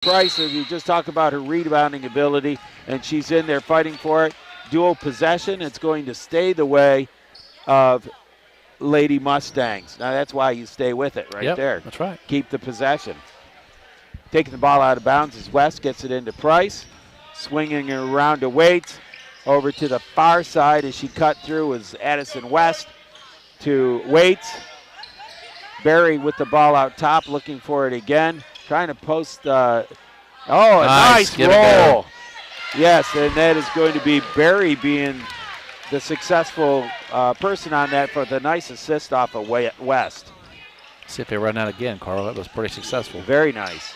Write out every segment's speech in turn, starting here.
Price, as you just talked about her rebounding ability, and she's in there fighting for it. Dual possession. It's going to stay the way of Lady Mustangs. Now that's why you stay with it right there. That's right. Keep the possession. Taking the ball out of bounds as West gets it into Price. Swinging it around to Waits. Over to the far side as she cut through was Addison West to Waits. Barry with the ball out top, looking for it again. Trying to post. A nice roll. Yes, and that is going to be Barry being the successful person on that for the nice assist off of West. See if they run that again, Carl. That was pretty successful. Very nice.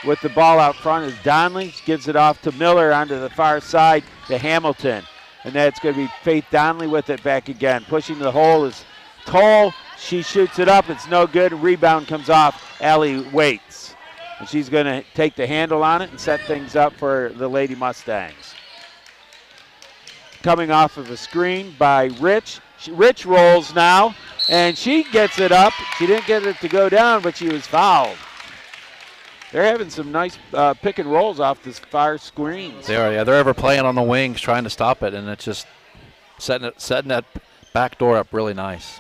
With the ball out front is Donnelly. Gives it off to Miller onto the far side to Hamilton. And that's going to be Faith Donnelly with it back again. Pushing the hole is Toll. She shoots it up. It's no good. Rebound comes off Allie Waits. And she's going to take the handle on it and set things up for the Lady Mustangs. Coming off of a screen by Rich. Rich rolls now, and she gets it up. She didn't get it to go down, but she was fouled. They're having some nice pick and rolls off this far screens. They are, yeah. They're ever playing on the wings trying to stop it, and it's just setting that back door up really nice.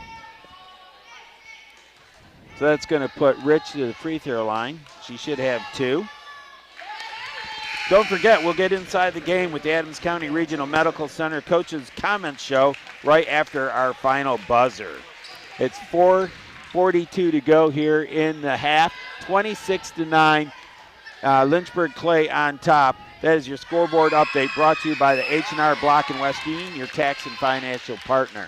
So that's going to put Rich to the free throw line. She should have 2. Don't forget, we'll get inside the game with the Adams County Regional Medical Center Coaches Comments Show right after our final buzzer. It's 4:42 to go here in the half. 26-9. Lynchburg Clay on top. That is your scoreboard update brought to you by the H&R Block in Westine, your tax and financial partner.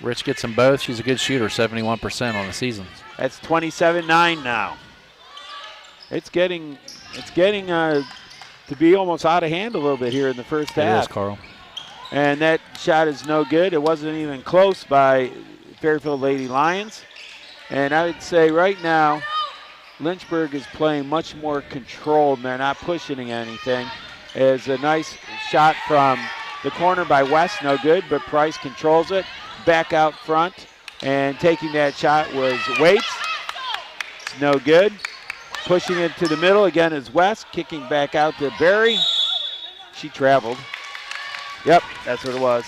Rich gets them both. She's a good shooter, 71% on the season. That's 27-9 now. It's getting to be almost out of hand a little bit here in the first half. It is, Carl. And that shot is no good. It wasn't even close by Fairfield Lady Lions. And I would say right now, Lynchburg is playing much more controlled. They're not pushing anything. It's a nice shot from the corner by West, no good, but Price controls it. Back out front, and taking that shot was Waits. It's no good. Pushing it to the middle again is West, kicking back out to Barry. She traveled. Yep, that's what it was.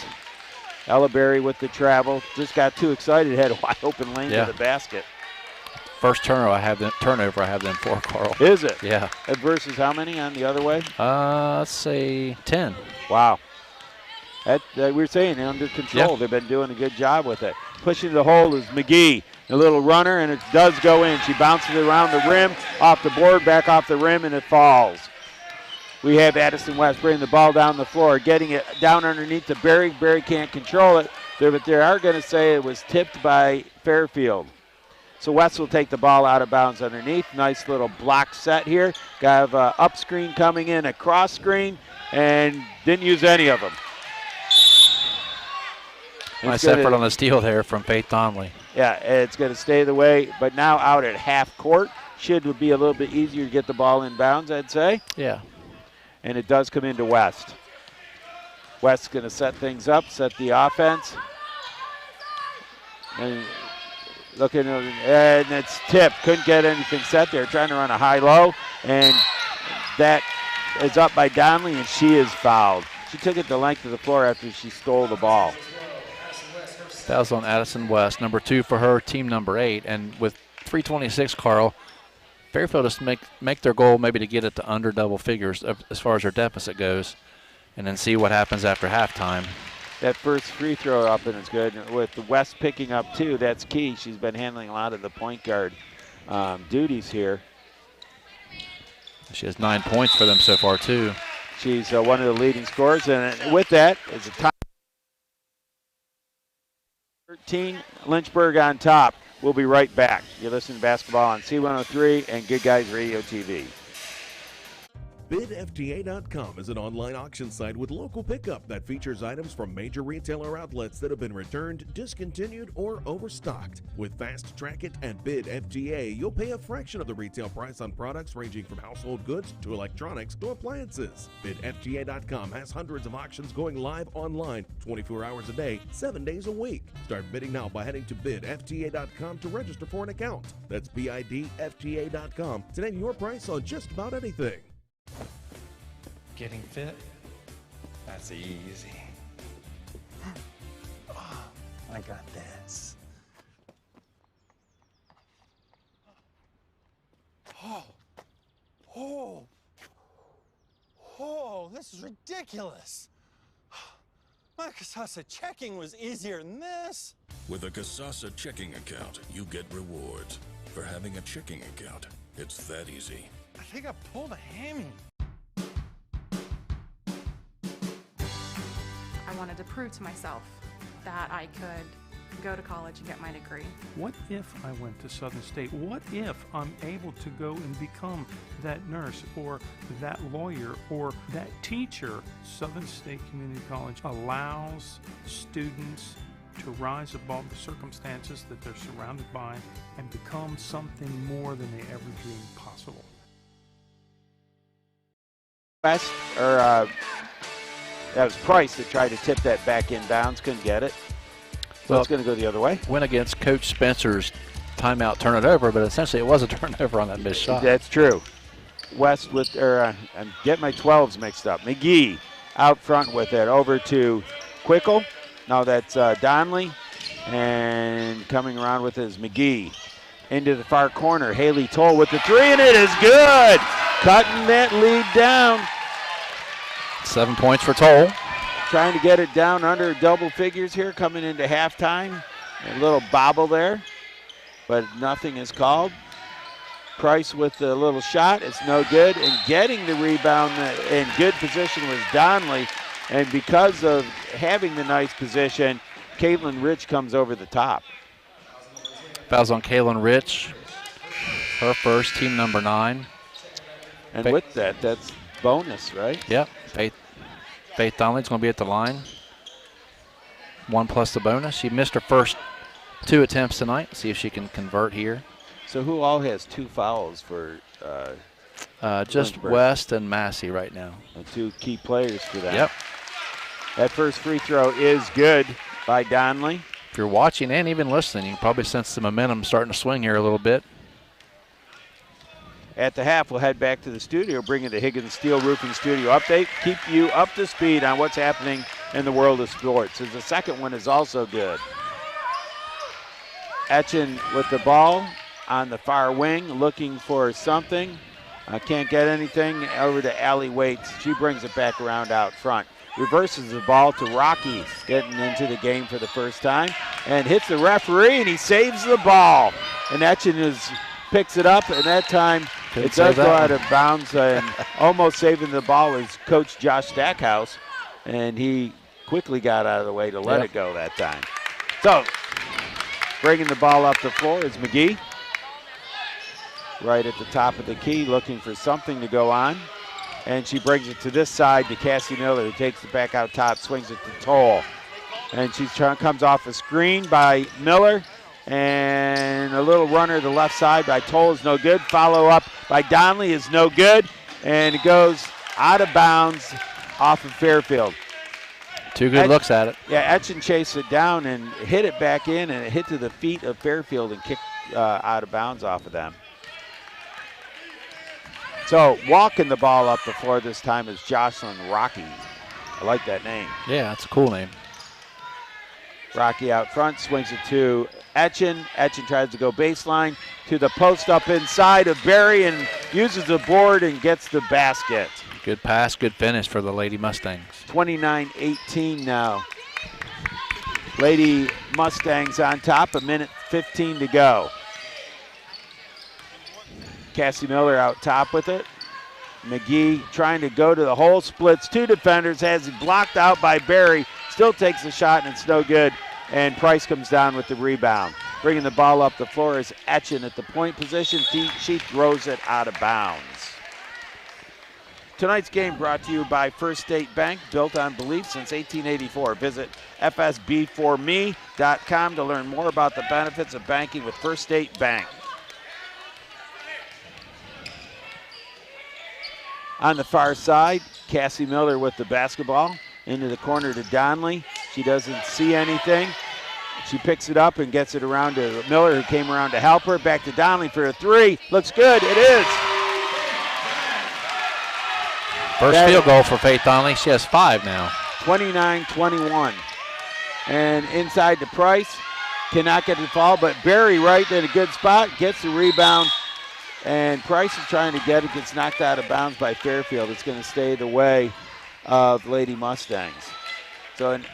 Ella Berry with the travel. Just got too excited, had a wide open lane to the basket. First turnover I have them for, Carl. Is it? Yeah. Versus how many on the other way? Let's say 10. Wow. We were saying under control. They've been doing a good job with it. Pushing the hole is McGee. A little runner, and it does go in. She bounces around the rim, off the board, back off the rim, and it falls. We have Addison West bringing the ball down the floor, getting it down underneath to Barry. Barry can't control it, but they are going to say it was tipped by Fairfield. So West will take the ball out of bounds underneath. Nice little block set here. Got an up screen coming in, a cross screen, and didn't use any of them. Nice effort on the steal there from Faith Donnelly. Yeah, it's going to stay the way, but now out at half court. Should be a little bit easier to get the ball in bounds, I'd say. Yeah. And it does come into West. West's going to set things up, set the offense. And looking, and it's tipped. Couldn't get anything set there. Trying to run a high-low, and that is up by Donnelly, and she is fouled. She took it the length of the floor after she stole the ball. That was on Addison West, number 2 for her, team number 8. And with 3:26, Carl, Fairfield just make their goal maybe to get it to under double figures as far as their deficit goes, and then see what happens after halftime. That first free throw up and it's good. With the West picking up 2, that's key. She's been handling a lot of the point guard duties here. She has 9 points for them so far, too. She's one of the leading scorers, and with that is a tie. 13, Lynchburg on top. We'll be right back. You're listening to basketball on C103 and Good Guys Radio TV. BidFTA.com is an online auction site with local pickup that features items from major retailer outlets that have been returned, discontinued, or overstocked. With Fast Track It and BidFTA, you'll pay a fraction of the retail price on products ranging from household goods to electronics to appliances. BidFTA.com has hundreds of auctions going live online 24 hours a day, 7 days a week. Start bidding now by heading to bidfta.com to register for an account. That's bidfta.com to name your price on just about anything. Getting fit? That's easy. Oh, I got this. Oh, this is ridiculous. My Kasasa checking was easier than this. With a Kasasa checking account, you get rewards for having a checking account. It's that easy. I think I pulled a hammy. I wanted to prove to myself that I could go to college and get my degree. What if I went to Southern State? What if I'm able to go and become that nurse or that lawyer or that teacher? Southern State Community College allows students to rise above the circumstances that they're surrounded by and become something more than they ever dreamed possible. West, or that was Price that tried to tip that back in bounds, couldn't get it. So Well, it's going to go the other way. Went against Coach Spencer's timeout, turn it over, but essentially it was a turnover on that missed shot. That's true. West with, I'm getting my 12s mixed up. McGee out front with it, over to Quickle. No, that's Donnelly, and coming around with it is McGee. Into the far corner, Haley Toll with the three, and it is good. Cutting that lead down. 7 points for Toll. Trying to get it down under double figures here, coming into halftime. A little bobble there, but nothing is called. Price with the little shot, it's no good. And getting the rebound in good position was Donnelly. And because of having the nice position, Caitlin Rich comes over the top. Fouls on Kaylin Rich. Her first, team number 9. And with that, that's bonus, right? Yep. Faith Donnelly's going to be at the line. 1 plus the bonus. She missed her first 2 attempts tonight. See if she can convert here. So who all has 2 fouls for Just Lynchburg? West and Massey right now. The 2 key players for that. Yep. That first free throw is good by Donnelly. If you're watching and even listening, you can probably sense the momentum starting to swing here a little bit. At the half, we'll head back to the studio, bringing the Higgins Steel Roofing Studio update. Keep you up to speed on what's happening in the world of sports. As the second one is also good. Etchen with the ball on the far wing, looking for something. Can't get anything. Over to Allie Waits. She brings it back around out front. Reverses the ball to Rocky, getting into the game for the first time, and hits the referee, and he saves the ball. And Etchen picks it up, and that time it does go out of bounds, and almost saving the ball is Coach Josh Stackhouse, and he quickly got out of the way to let it go that time. So, bringing the ball up the floor is McGee. Right at the top of the key, looking for something to go on. And she brings it to this side to Cassie Miller, who takes it back out top, swings it to Toll. And she comes off a screen by Miller. And a little runner to the left side by Toll is no good. Follow up by Donnelly is no good. And it goes out of bounds off of Fairfield. 2 good looks at it. Yeah, Etchen chased it down and hit it back in, and it hit to the feet of Fairfield and kicked out of bounds off of them. So walking the ball up the floor this time is Jocelyn Rocky. I like that name. Yeah, that's a cool name. Rocky out front, swings it to Etchen. Etchen tries to go baseline to the post up inside of Barry and uses the board and gets the basket. Good pass, good finish for the Lady Mustangs. 29-18 now. Lady Mustangs on top, 1:15 to go. Cassie Miller out top with it. McGee trying to go to the hole, splits 2 defenders, has it blocked out by Barry, still takes the shot and it's no good, and Price comes down with the rebound. Bringing the ball up the floor is Etchen at the point position. She throws it out of bounds. Tonight's game brought to you by First State Bank, built on belief since 1884. Visit fsb4me.com to learn more about the benefits of banking with First State Bank. On the far side, Cassie Miller with the basketball into the corner to Donnelly. She doesn't see anything. She picks it up and gets it around to Miller, who came around to help her. Back to Donnelly for a three. Looks good. It is. First field goal for Faith Donnelly. She has 5 now. 29-21. And inside to Price. Cannot get the fall, but Barry right in a good spot. Gets the rebound. And Price is trying to get it. Gets knocked out of bounds by Fairfield. It's going to stay the way of Lady Mustangs. So an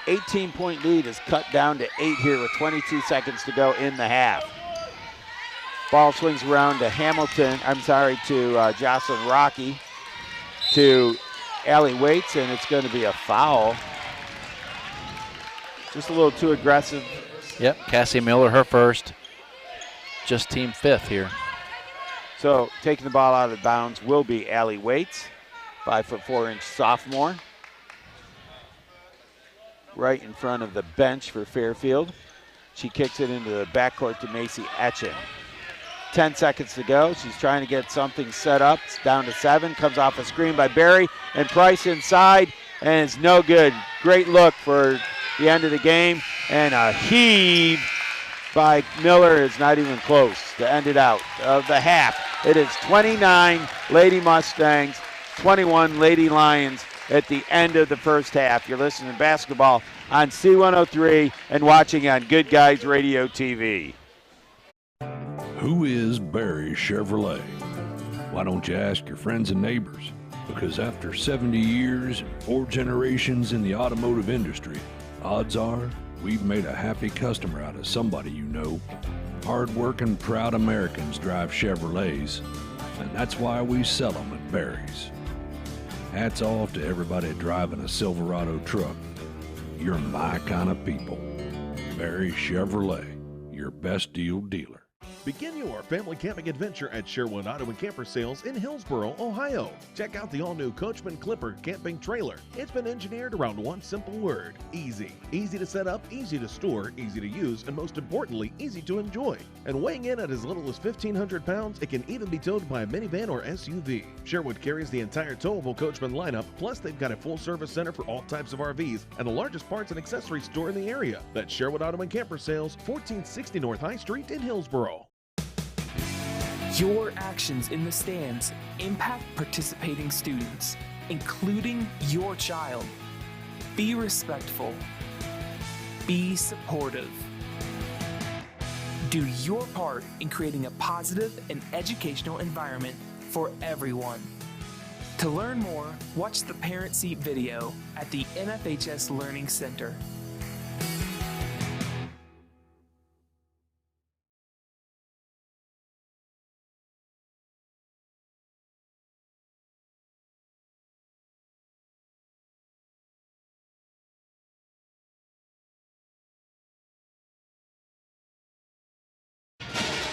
18-point lead is cut down to 8 here with 22 seconds to go in the half. Ball swings around to to Jocelyn Rocky, to Allie Waits, and it's going to be a foul. Just a little too aggressive. Yep, Cassie Miller, her first. Just team 5th here. So taking the ball out of bounds will be Allie Waits, 5'4" sophomore. Right in front of the bench for Fairfield. She kicks it into the backcourt to Macy Etchen. 10 seconds to go. She's trying to get something set up. It's down to 7. Comes off a screen by Barry, and Price inside, and it's no good. Great look for the end of the game, and a heave by Miller is not even close to end it out of the half. It is 29 Lady Mustangs, 21 Lady Lions at the end of the first half. You're listening to basketball on C103 and watching on Good Guys Radio TV. Who is Barry Chevrolet? Why don't you ask your friends and neighbors? Because after 70 years and 4 generations in the automotive industry, odds are we've made a happy customer out of somebody you know. Hard-working, proud Americans drive Chevrolets, and that's why we sell them at Barry's. Hats off to everybody driving a Silverado truck. You're my kind of people. Barry Chevrolet, your best deal dealer. Begin your family camping adventure at Sherwood Auto and Camper Sales in Hillsboro, Ohio. Check out the all-new Coachman Clipper camping trailer. It's been engineered around one simple word: easy. Easy to set up, easy to store, easy to use, and most importantly, easy to enjoy. And weighing in at as little as 1,500 pounds, it can even be towed by a minivan or SUV. Sherwood carries the entire towable Coachman lineup, plus they've got a full-service center for all types of RVs and the largest parts and accessories store in the area. That's Sherwood Auto and Camper Sales, 1460 North High Street in Hillsboro. Your actions in the stands impact participating students, including your child. Be respectful. Be supportive. Do your part in creating a positive and educational environment for everyone. To learn more, watch the Parent Seat video at the NFHS Learning Center.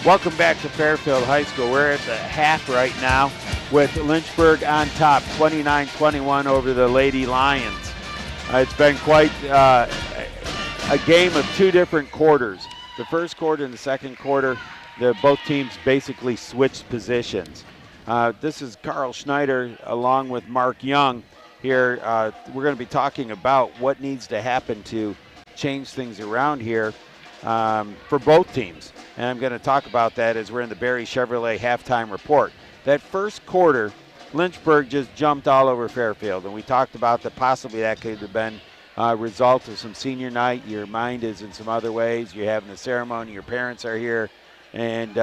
Welcome back to Fairfield High School. We're at the half right now with Lynchburg on top, 29-21 over the Lady Lions. It's been quite a game of 2 different quarters. The first quarter and the second quarter, both teams basically switched positions. This is Carl Schneider along with Mark Young here. We're going to be talking about what needs to happen to change things around here for both teams. And I'm going to talk about that as we're in the Barry Chevrolet halftime report. That first quarter, Lynchburg just jumped all over Fairfield, and we talked about that possibly that could have been a result of some senior night. Your mind is in some other ways. You're having the ceremony, your parents are here, and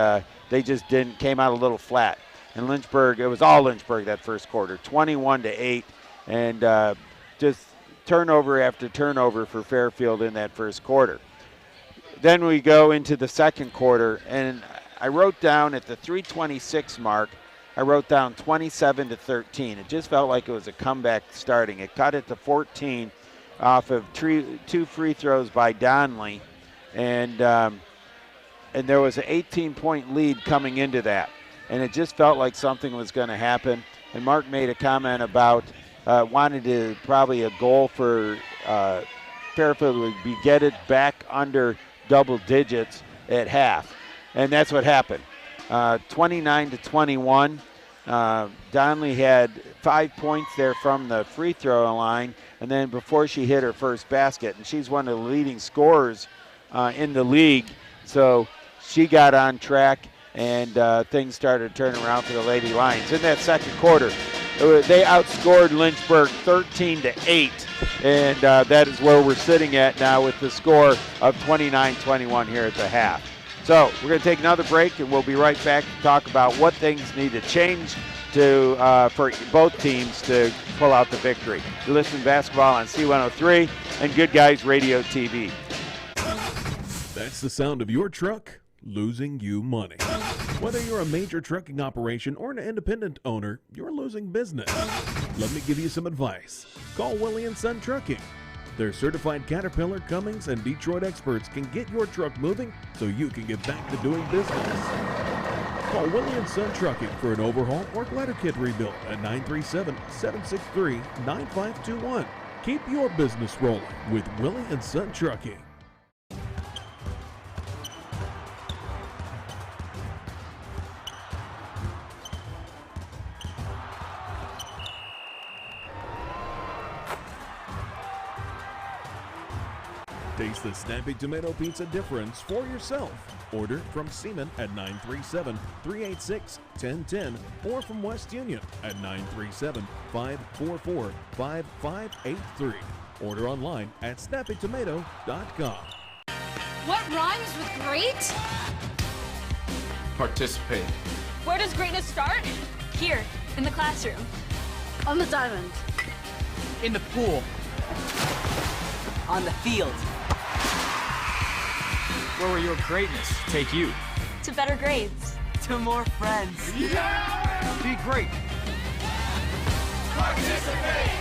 they just came out a little flat. And Lynchburg, it was all Lynchburg that first quarter, 21-8, and just turnover after turnover for Fairfield in that first quarter. Then we go into the second quarter, and I wrote down at the 3:26 mark, I wrote down 27-13. It just felt like it was a comeback starting. It cut it to 14 off of 2 free throws by Donnelly, and there was an 18-point lead coming into that, and it just felt like something was going to happen. And Mark made a comment about wanted to probably a goal for Fairfield would be get it back under double digits at half, and that's what happened. 29-21. Donnelly had 5 points there from the free throw line, and then before she hit her first basket, and she's one of the leading scorers in the league. So she got on track, and things started to turn around for the Lady Lions. In that second quarter, they outscored Lynchburg 13-8, and that is where we're sitting at now with the score of 29-21 here at the half. So we're going to take another break, and we'll be right back to talk about what things need to change for both teams to pull out the victory. You're listening to basketball on C103 and Good Guys Radio TV. That's the sound of your truck losing you money. Whether you're a major trucking operation or an independent owner, you're losing business. Let me give you some advice. Call Willie & Son Trucking. Their certified Caterpillar, Cummins, and Detroit experts can get your truck moving so you can get back to doing business. Call Willie & Son Trucking for an overhaul or glider kit rebuild at 937-763-9521. Keep your business rolling with Willie & Son Trucking. Taste the snappy tomato pizza difference for yourself. Order from Seaman at 937-386-1010 or from West Union at 937-544-5583. Order online at snappytomato.com. What rhymes with great? Participate. Where does greatness start? Here, in the classroom. On the diamond. In the pool. On the field. Where will your greatness take you? To better grades. To more friends. Yeah! Be great. Participate!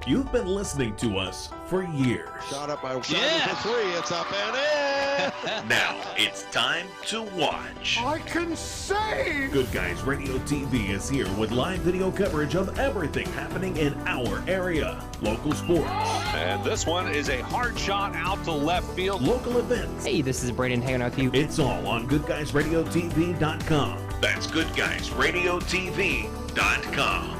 You've been listening to us for years. Shot up by Shiny for three. It's up and in. Now it's time to watch. I can save. Good Guys Radio TV is here with live video coverage of everything happening in our area. Local sports. And this one is a hard shot out to left field. Local events. Hey, this is Braden hanging out with you. It's all on GoodGuysRadioTV.com. That's GoodGuysRadioTV.com.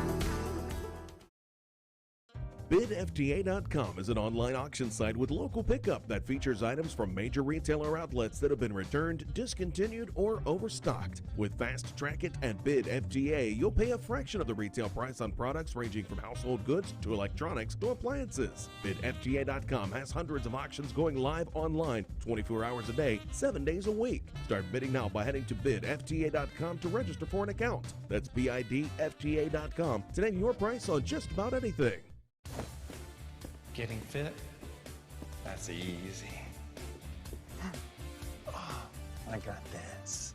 BidFTA.com is an online auction site with local pickup that features items from major retailer outlets that have been returned, discontinued, or overstocked. With Fast Track It and Bid FTA, you'll pay a fraction of the retail price on products ranging from household goods to electronics to appliances. BidFTA.com has hundreds of auctions going live online 24 hours a day, 7 days a week. Start bidding now by heading to BidFTA.com to register for an account. That's BidFTA.com to name your price on just about anything. Getting fit? That's easy. Oh, I got this.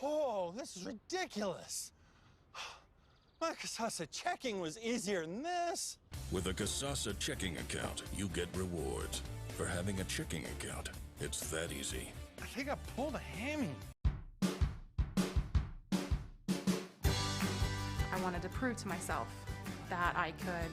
Oh, this is ridiculous. My Casasa checking was easier than this. With a Casasa checking account, you get rewards. For having a checking account, it's that easy. I think I pulled a hammy. I wanted to prove to myself that I could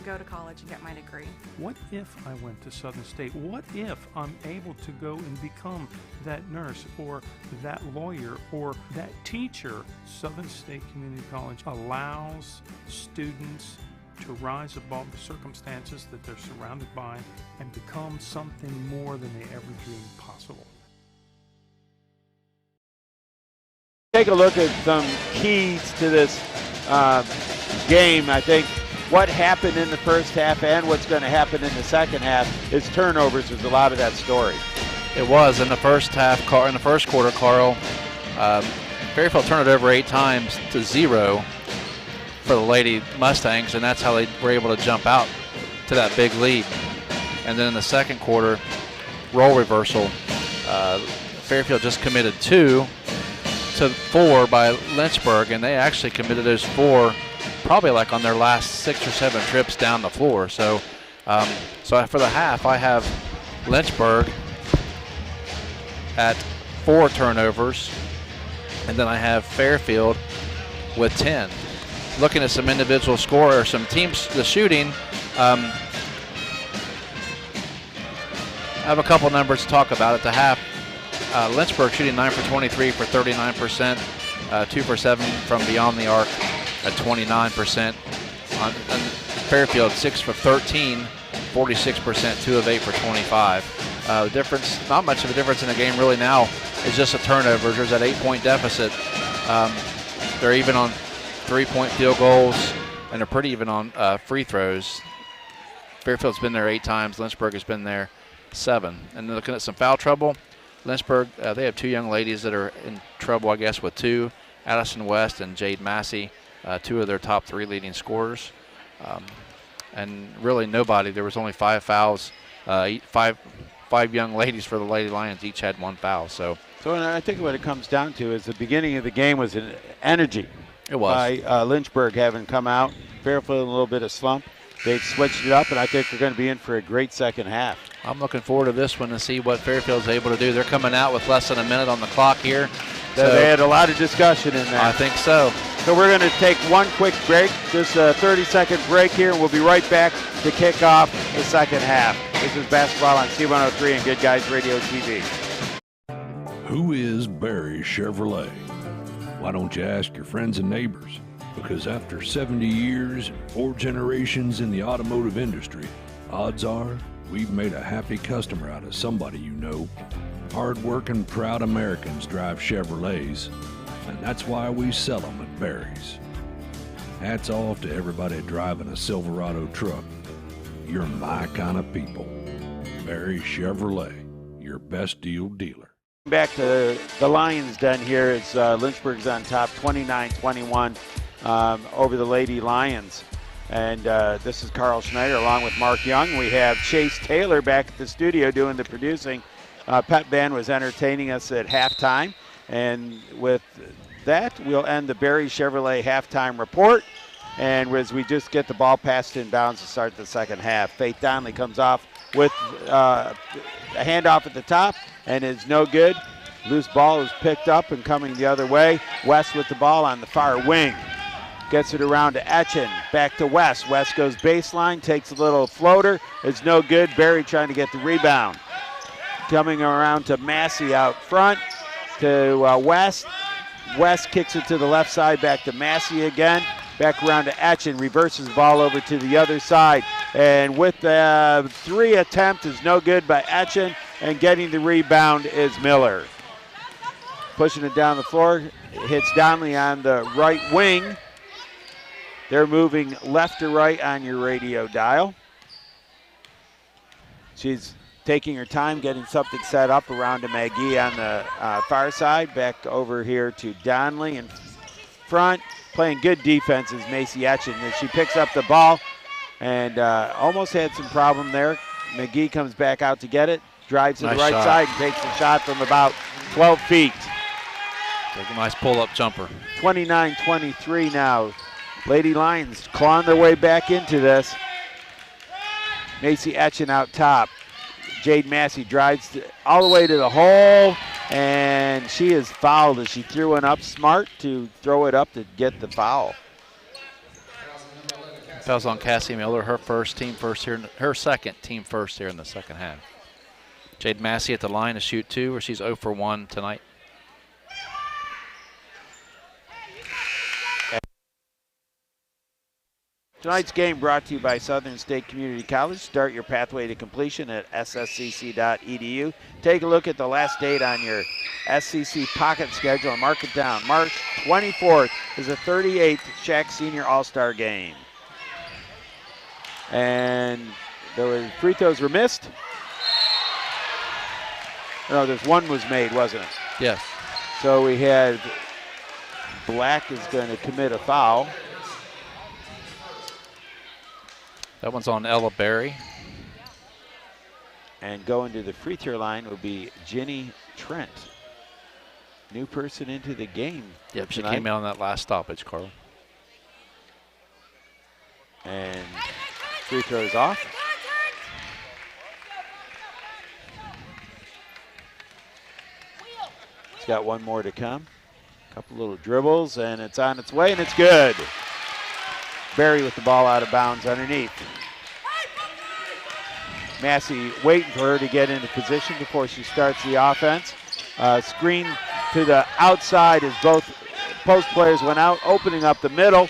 go to college and get my degree. What if I went to Southern State? What if I'm able to go and become that nurse or that lawyer or that teacher? Southern State Community College allows students to rise above the circumstances that they're surrounded by and become something more than they ever dreamed possible. Take a look at some keys to this game. I think what happened in the first half and what's going to happen in the second half is turnovers is a lot of that story. It was in the first half. In the first quarter, Carl, Fairfield turned it over 8 times to 0 for the Lady Mustangs, and that's how they were able to jump out to that big lead. And then in the second quarter, role reversal. Fairfield just committed 2 to 4 by Lynchburg, and they actually committed those 4 probably like on their last 6 or 7 trips down the floor. So for the half, I have Lynchburg at 4 turnovers, and then I have Fairfield with 10. looking at some individual score or some teams, the shooting, I have a couple numbers to talk about at the half. Lynchburg shooting 9 for 23 for 39%, 2 for 7 from beyond the arc at 29%. On Fairfield 6 for 13, 46%, 2 of 8 for 25. The difference, not much of a difference in the game really now, is just a turnover. There's that 8-point deficit. They're even on 3-point field goals, and they're pretty even on free throws. Fairfield's been there 8 times. Lynchburg has been there 7. And looking at some foul trouble, Lynchburg, they have 2 young ladies that are in trouble, I guess, with 2. Addison West and Jade Massey, 2 of their top 3 leading scorers. And really nobody. There was only 5 fouls. Five young ladies for the Lady Lions each had 1 foul. So I think what it comes down to is the beginning of the game was an energy. It was. By Lynchburg having come out. Fairfield in a little bit of slump. They've switched it up, and I think we're going to be in for a great second half. I'm looking forward to this one to see what Fairfield's able to do. They're coming out with less than a minute on the clock here. So they had a lot of discussion in there. I think so. So we're going to take one quick break, just a 30-second break here, and we'll be right back to kick off the second half. This is basketball on C103 and Good Guys Radio TV. Who is Barry Chevrolet? Why don't you ask your friends and neighbors? Because after 70 years and 4 generations in the automotive industry, odds are we've made a happy customer out of somebody you know. Hard-working, proud Americans drive Chevrolets, and that's why we sell them at Barry's. Hats off to everybody driving a Silverado truck. You're my kind of people. Barry Chevrolet, your best deal dealer. Back to the Lions den here as Lynchburg's on top, 29-21 over the Lady Lions. And this is Carl Schneider along with Mark Young. We have Chase Taylor back at the studio doing the producing. Pep Band was entertaining us at halftime. And with that, we'll end the Barry Chevrolet halftime report. And as we just get the ball passed in bounds to start the second half, Faith Donnelly comes off with a handoff at the top and is no good. Loose ball is picked up and coming the other way. West with the ball on the far wing. Gets it around to Etchen, back to West. West goes baseline, takes a little floater. It's no good. Barry trying to get the rebound. Coming around to Massey out front to West. West kicks it to the left side, back to Massey again. Back around to Etchen, reverses the ball over to the other side. And with the 3 attempt is no good by Etchen, and getting the rebound is Miller. Pushing it down the floor, hits Donnelly on the right wing. They're moving left to right on your radio dial. She's taking her time, getting something set up around to McGee on the far side. Back over here to Donnelly in front. Playing good defense is Macy Etchen as she picks up the ball and almost had some problem there. McGee comes back out to get it, drives to the right side and takes a shot from about 12 feet. Take a nice pull-up jumper. 29-23 now. Lady Lions clawing their way back into this. Macy Etchen out top. Jade Massey drives all the way to the hole, and she is fouled as she threw one up. Smart to throw it up to get the foul. Fouls on Cassie Miller, her second team first here in the second half. Jade Massey at the line to shoot 2, where she's 0 for 1 tonight. Tonight's game brought to you by Southern State Community College. Start your pathway to completion at sscc.edu. Take a look at the last date on your SCC pocket schedule and mark it down. March 24th is the 38th Shack Senior All-Star Game. And the free throws were missed. No, there's one was made, wasn't it? Yes. So we had Black is going to commit a foul. That one's on Ella Berry. And going to the free throw line will be Jenny Trent. New person into the game. Yep, she came out on that last stoppage, Carl. And free throws off. It's got one more to come. Couple little dribbles, and it's on its way, and it's good. Barry with the ball out of bounds underneath. Massey waiting for her to get into position before she starts the offense. Screen to the outside as both post players went out, opening up the middle.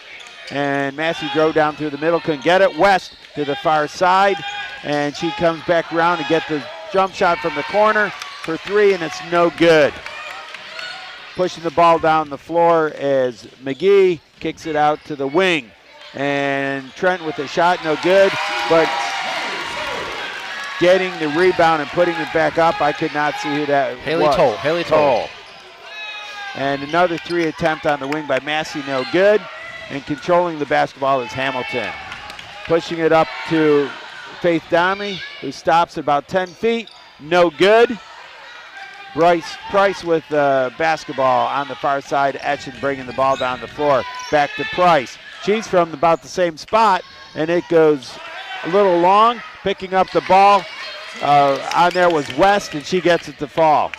And Massey drove down through the middle, couldn't get it. West to the far side, and she comes back around to get the jump shot from the corner for three, and it's no good. Pushing the ball down the floor as McGee kicks it out to the wing. And Trent with the shot, no good, but getting the rebound and putting it back up, I could not see who that was. Haley Toll. And another three attempt on the wing by Massey, no good. And controlling the basketball is Hamilton. Pushing it up to Faith Donnelly, who stops at about 10 feet, no good. Price with the basketball on the far side, Etchen bringing the ball down the floor. Back to Price. She's from about the same spot, and it goes a little long. Picking up the ball on there was West, and she gets it to fall.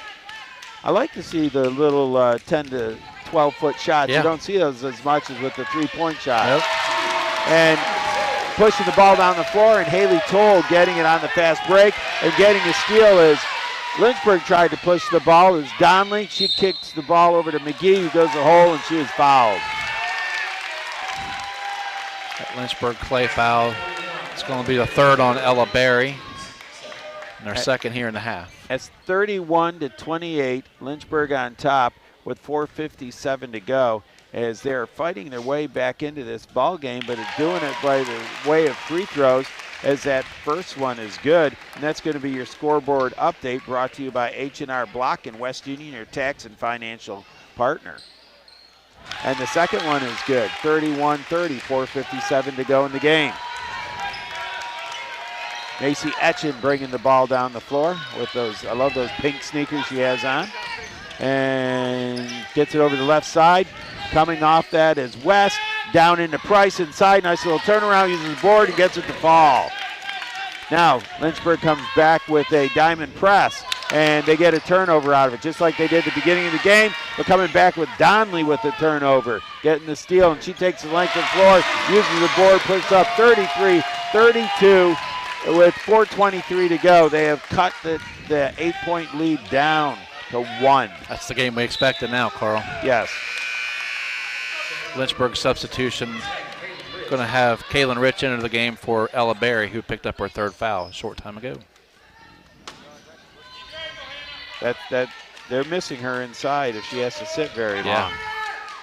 I like to see the little 10 to 12-foot shots. Yeah. You don't see those as much as with the three-point shot. Nope. And pushing the ball down the floor, and Haley Toll getting it on the fast break and getting the steal as Lynchburg tried to push the ball. As Donnelly, she kicks the ball over to McGee, who goes the hole, and she is fouled. That Lynchburg clay foul. It's going to be the third on Ella Berry, and their second here in the half. It's 31-28, Lynchburg on top with 4:57 to go as they're fighting their way back into this ball game, but it's doing it by the way of free throws as that first one is good. And that's going to be your scoreboard update brought to you by H&R Block and West Union, your tax and financial partner. And the second one is good, 31-30, 4:57 to go in the game. Macy Etchen bringing the ball down the floor with those, I love those pink sneakers she has on. And gets it over the left side. Coming off that is West. Down into Price inside. Nice little turnaround, uses the board and gets it to fall. Now, Lynchburg comes back with a diamond press, and they get a turnover out of it, just like they did at the beginning of the game. But coming back with Donnelly with the turnover, getting the steal, and she takes the length of the floor, uses the board, puts up 33-32 with 4:23 to go. They have cut the 8-point lead down to 1. That's the game we expected now, Carl. Yes. Lynchburg substitution. Going to have Kaylin Rich enter the game for Ella Berry, who picked up her third foul a short time ago. That they're missing her inside if she has to sit very long.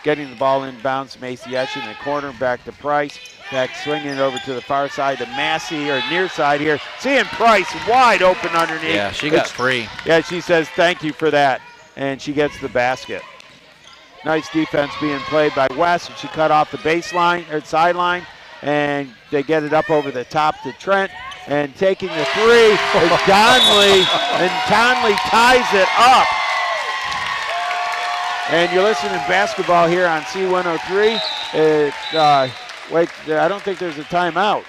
Getting the ball in bounds, Macy Etchen in the corner, back to Price. Back swinging it over to the far side to Massey, or near side here. Seeing Price wide open underneath. Yeah, she got free. Yeah, she says thank you for that, and she gets the basket. Nice defense being played by West, and she cut off the baseline, or sideline, and they get it up over the top to Trent, and taking the three is Donnelly, and Donnelly ties it up. And you're listening to basketball here on C103. Wait, I don't think there's a timeout.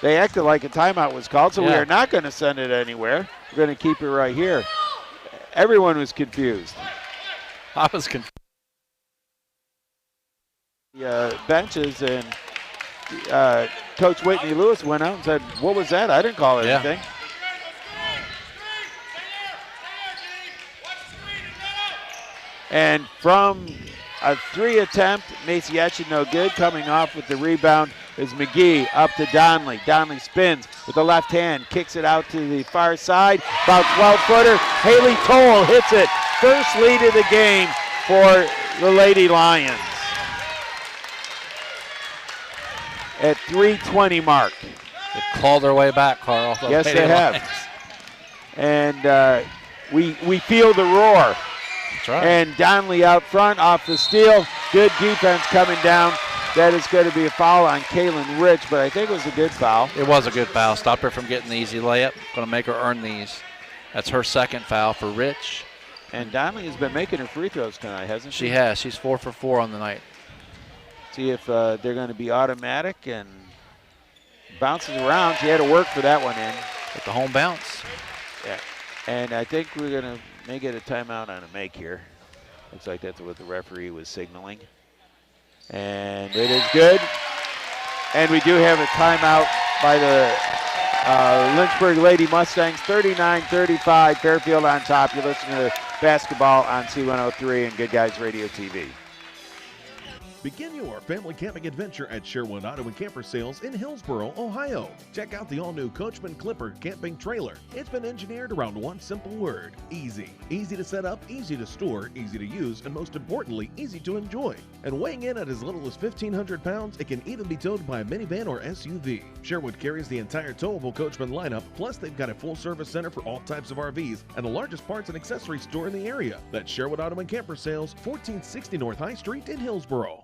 They acted like a timeout was called, so we are not going to send it anywhere. We're going to keep it right here. Everyone was confused. I was confused. Benches, and Coach Whitney Lewis went out and said, what was that? I didn't call it anything. And from a three attempt, Macy Etchen no good. Coming off with the rebound is McGee up to Donnelly. Donnelly spins with the left hand, kicks it out to the far side. About 12-footer. Haley Toll hits it. First lead of the game for the Lady Lions. At 3:20 mark. They've clawed their way back, Carl. Yes, they have. And we feel the roar. That's right. And Donnelly out front off the steal. Good defense coming down. That is going to be a foul on Kaylin Rich, but I think it was a good foul. It was a good foul. Stopped her from getting the easy layup. Going to make her earn these. That's her second foul for Rich. And Donnelly has been making her free throws tonight, hasn't she? She has. She's 4 for 4 on the night. See if they're going to be automatic, and bounces around. She had to work for that one in. With the home bounce. Yeah. And I think we're going to may get a timeout on a make here. Looks like that's what the referee was signaling. And it is good. And we do have a timeout by the Lynchburg Lady Mustangs, 39-35, Fairfield on top. You listen to basketball on C103 and Good Guys Radio TV. Begin your family camping adventure at Sherwood Auto and Camper Sales in Hillsboro, Ohio. Check out the all-new Coachman Clipper camping trailer. It's been engineered around one simple word: easy. Easy to set up, easy to store, easy to use, and most importantly, easy to enjoy. And weighing in at as little as 1,500 pounds, it can even be towed by a minivan or SUV. Sherwood carries the entire towable Coachman lineup, plus they've got a full-service center for all types of RVs and the largest parts and accessories store in the area. That's Sherwood Auto and Camper Sales, 1460 North High Street in Hillsboro.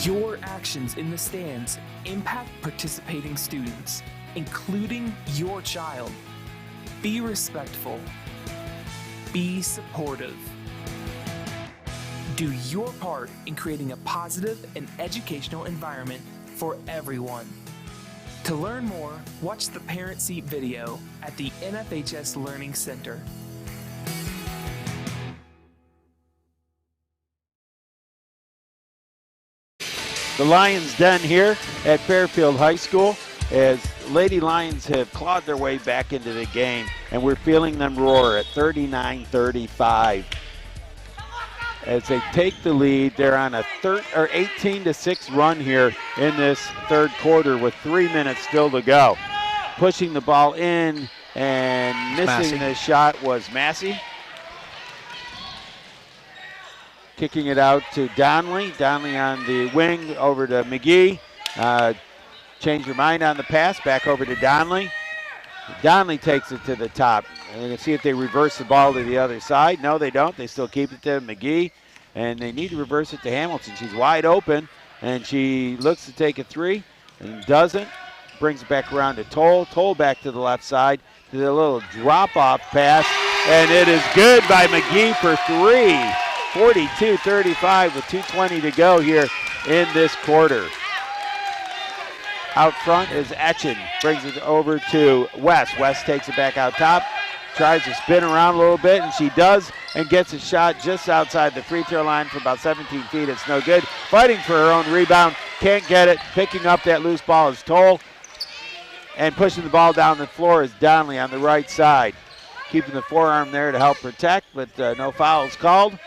Your actions in the stands impact participating students, including your child. Be respectful. Be supportive. Do your part in creating a positive and educational environment for everyone. To learn more, watch the Parent Seat video at the NFHS Learning Center. The Lions Den here at Fairfield High School, as Lady Lions have clawed their way back into the game, and we're feeling them roar at 39-35. As they take the lead, they're on a 18-6 run here in this third quarter with 3 minutes still to go. Pushing the ball in and missing the shot was Massey. Kicking it out to Donnelly. Donnelly on the wing over to McGee. Changed her mind on the pass. Back over to Donnelly. Donnelly takes it to the top. And you can see if they reverse the ball to the other side. No, they don't. They still keep it to McGee. And they need to reverse it to Hamilton. She's wide open. And she looks to take a three and doesn't. Brings it back around to Toll. Toll back to the left side. To the little drop-off pass. And it is good by McGee for three. 42-35 with 2:20 to go here in this quarter. Out front is Etchen. Brings it over to West. West takes it back out top. Tries to spin around a little bit, and she does, and gets a shot just outside the free throw line for about 17 feet. It's no good. Fighting for her own rebound. Can't get it. Picking up that loose ball is Toll. And pushing the ball down the floor is Donnelly on the right side. Keeping the forearm there to help protect, but no fouls called.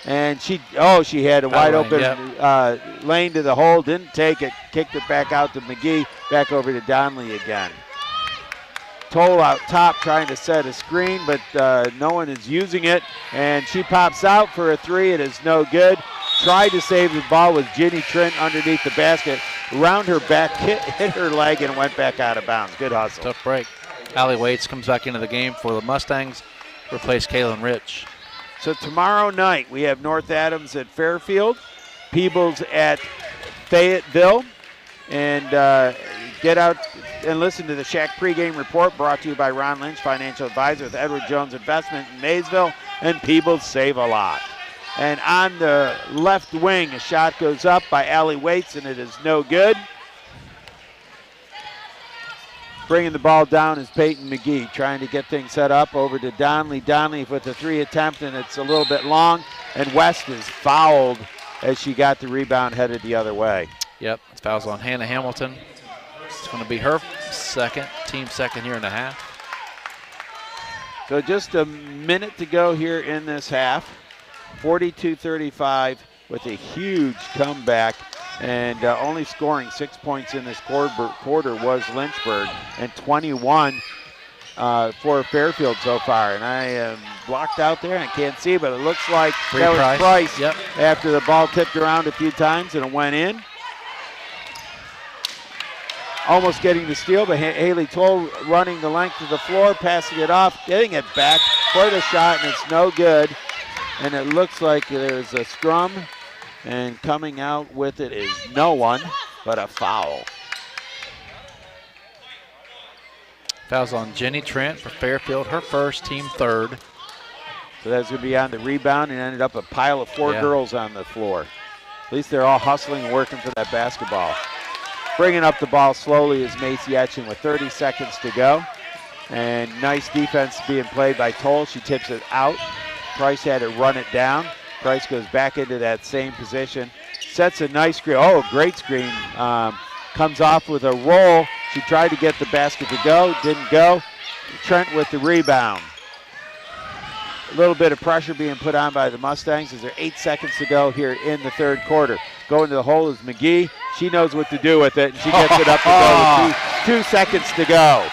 And she had a wide open lane to the hole, didn't take it, kicked it back out to McGee, back over to Donnelly again. Toll out top trying to set a screen, but no one is using it, and she pops out for a three. It is no good. Tried to save the ball with Ginny Trent underneath the basket, around her back, hit her leg, and went back out of bounds. Good hustle. Tough break. Allie Waits comes back into the game for the Mustangs, replace Kaylin Rich. So tomorrow night we have North Adams at Fairfield, Peebles at Fayetteville, and get out and listen to the Shack pregame report brought to you by Ron Lynch, financial advisor with Edward Jones Investment in Maysville, and Peebles Save a Lot. And on the left wing, a shot goes up by Allie Waits, and it is no good. Bringing the ball down is Peyton McGee, trying to get things set up over to Donnelly. Donnelly with the three attempt, and it's a little bit long. And West is fouled as she got the rebound headed the other way. Yep, it's fouls on Hannah Hamilton. It's going to be her team second here in the half. So just a minute to go here in this half. 42-35 with a huge comeback. And only scoring 6 points in this quarter was Lynchburg, and 21 for Fairfield so far. And I am blocked out there and I can't see, but it looks like that was Price after the ball tipped around a few times and it went in. Almost getting the steal, but Haley Toll running the length of the floor, passing it off, getting it back for the shot, and it's no good. And it looks like there's a scrum. And coming out with it is no one but a foul. Fouls on Jenny Trent for Fairfield, her first, team third. So that's going to be on the rebound, and ended up a pile of four girls on the floor. At least they're all hustling and working for that basketball. Bringing up the ball slowly is Macy Etchen with 30 seconds to go. And nice defense being played by Toll. She tips it out. Price had to run it down. Price goes back into that same position sets a nice screen. Oh, great screen. Comes off with a roll. She tried to get the basket to go, didn't go. Trent with the rebound. A little bit of pressure being put on by the Mustangs as there 8 seconds to go here in the third quarter. Going to the hole is McGee. She knows what to do with it, and she gets it up to go with 2 seconds to go.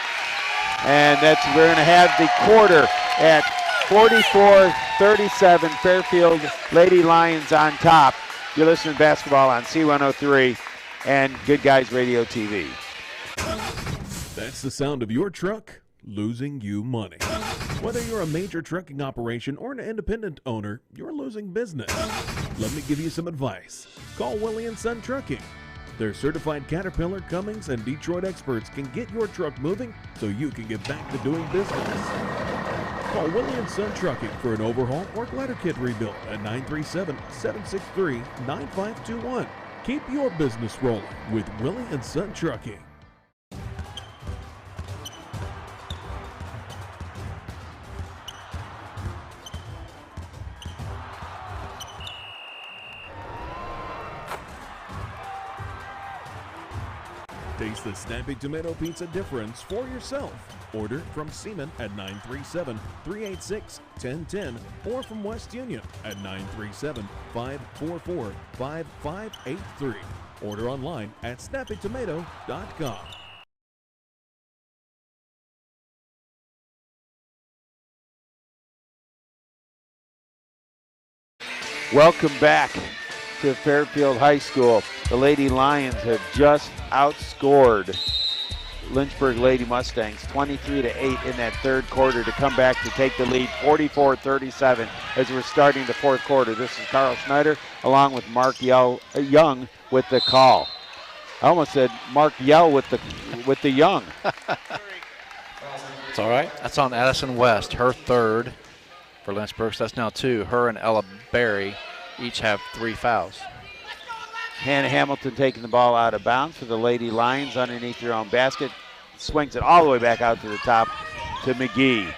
And we're going to have the quarter at 44-37. Fairfield Lady Lions on top. You're listening to basketball on C103 and Good Guys Radio TV. That's the sound of your truck losing you money. Whether you're a major trucking operation or an independent owner, you're losing business. Let me give you some advice. Call Willie & Son Trucking. Their certified Caterpillar, Cummins, and Detroit experts can get your truck moving so you can get back to doing business. Call Willie & Son Trucking for an overhaul or glider kit rebuild at 937-763-9521. Keep your business rolling with Willie & Son Trucking. Taste the snappy tomato pizza difference for yourself. Order from Seaman at 937-386-1010 or from West Union at 937-544-5583. Order online at snappytomato.com. Welcome back to Fairfield High School. The Lady Lions have just outscored Lynchburg Lady Mustangs 23-8 in that third quarter to come back to take the lead 44-37 as we're starting the fourth quarter. This is Carl Schneider along with Mark Young with the call. I almost said Mark Yell with the Young. It's all right. That's on Addison West, her third for Lynchburg. So that's now 2. Her and Ella Berry each have 3 fouls. Hannah Hamilton taking the ball out of bounds for the Lady Lions underneath their own basket. Swings it all the way back out to the top to McGee.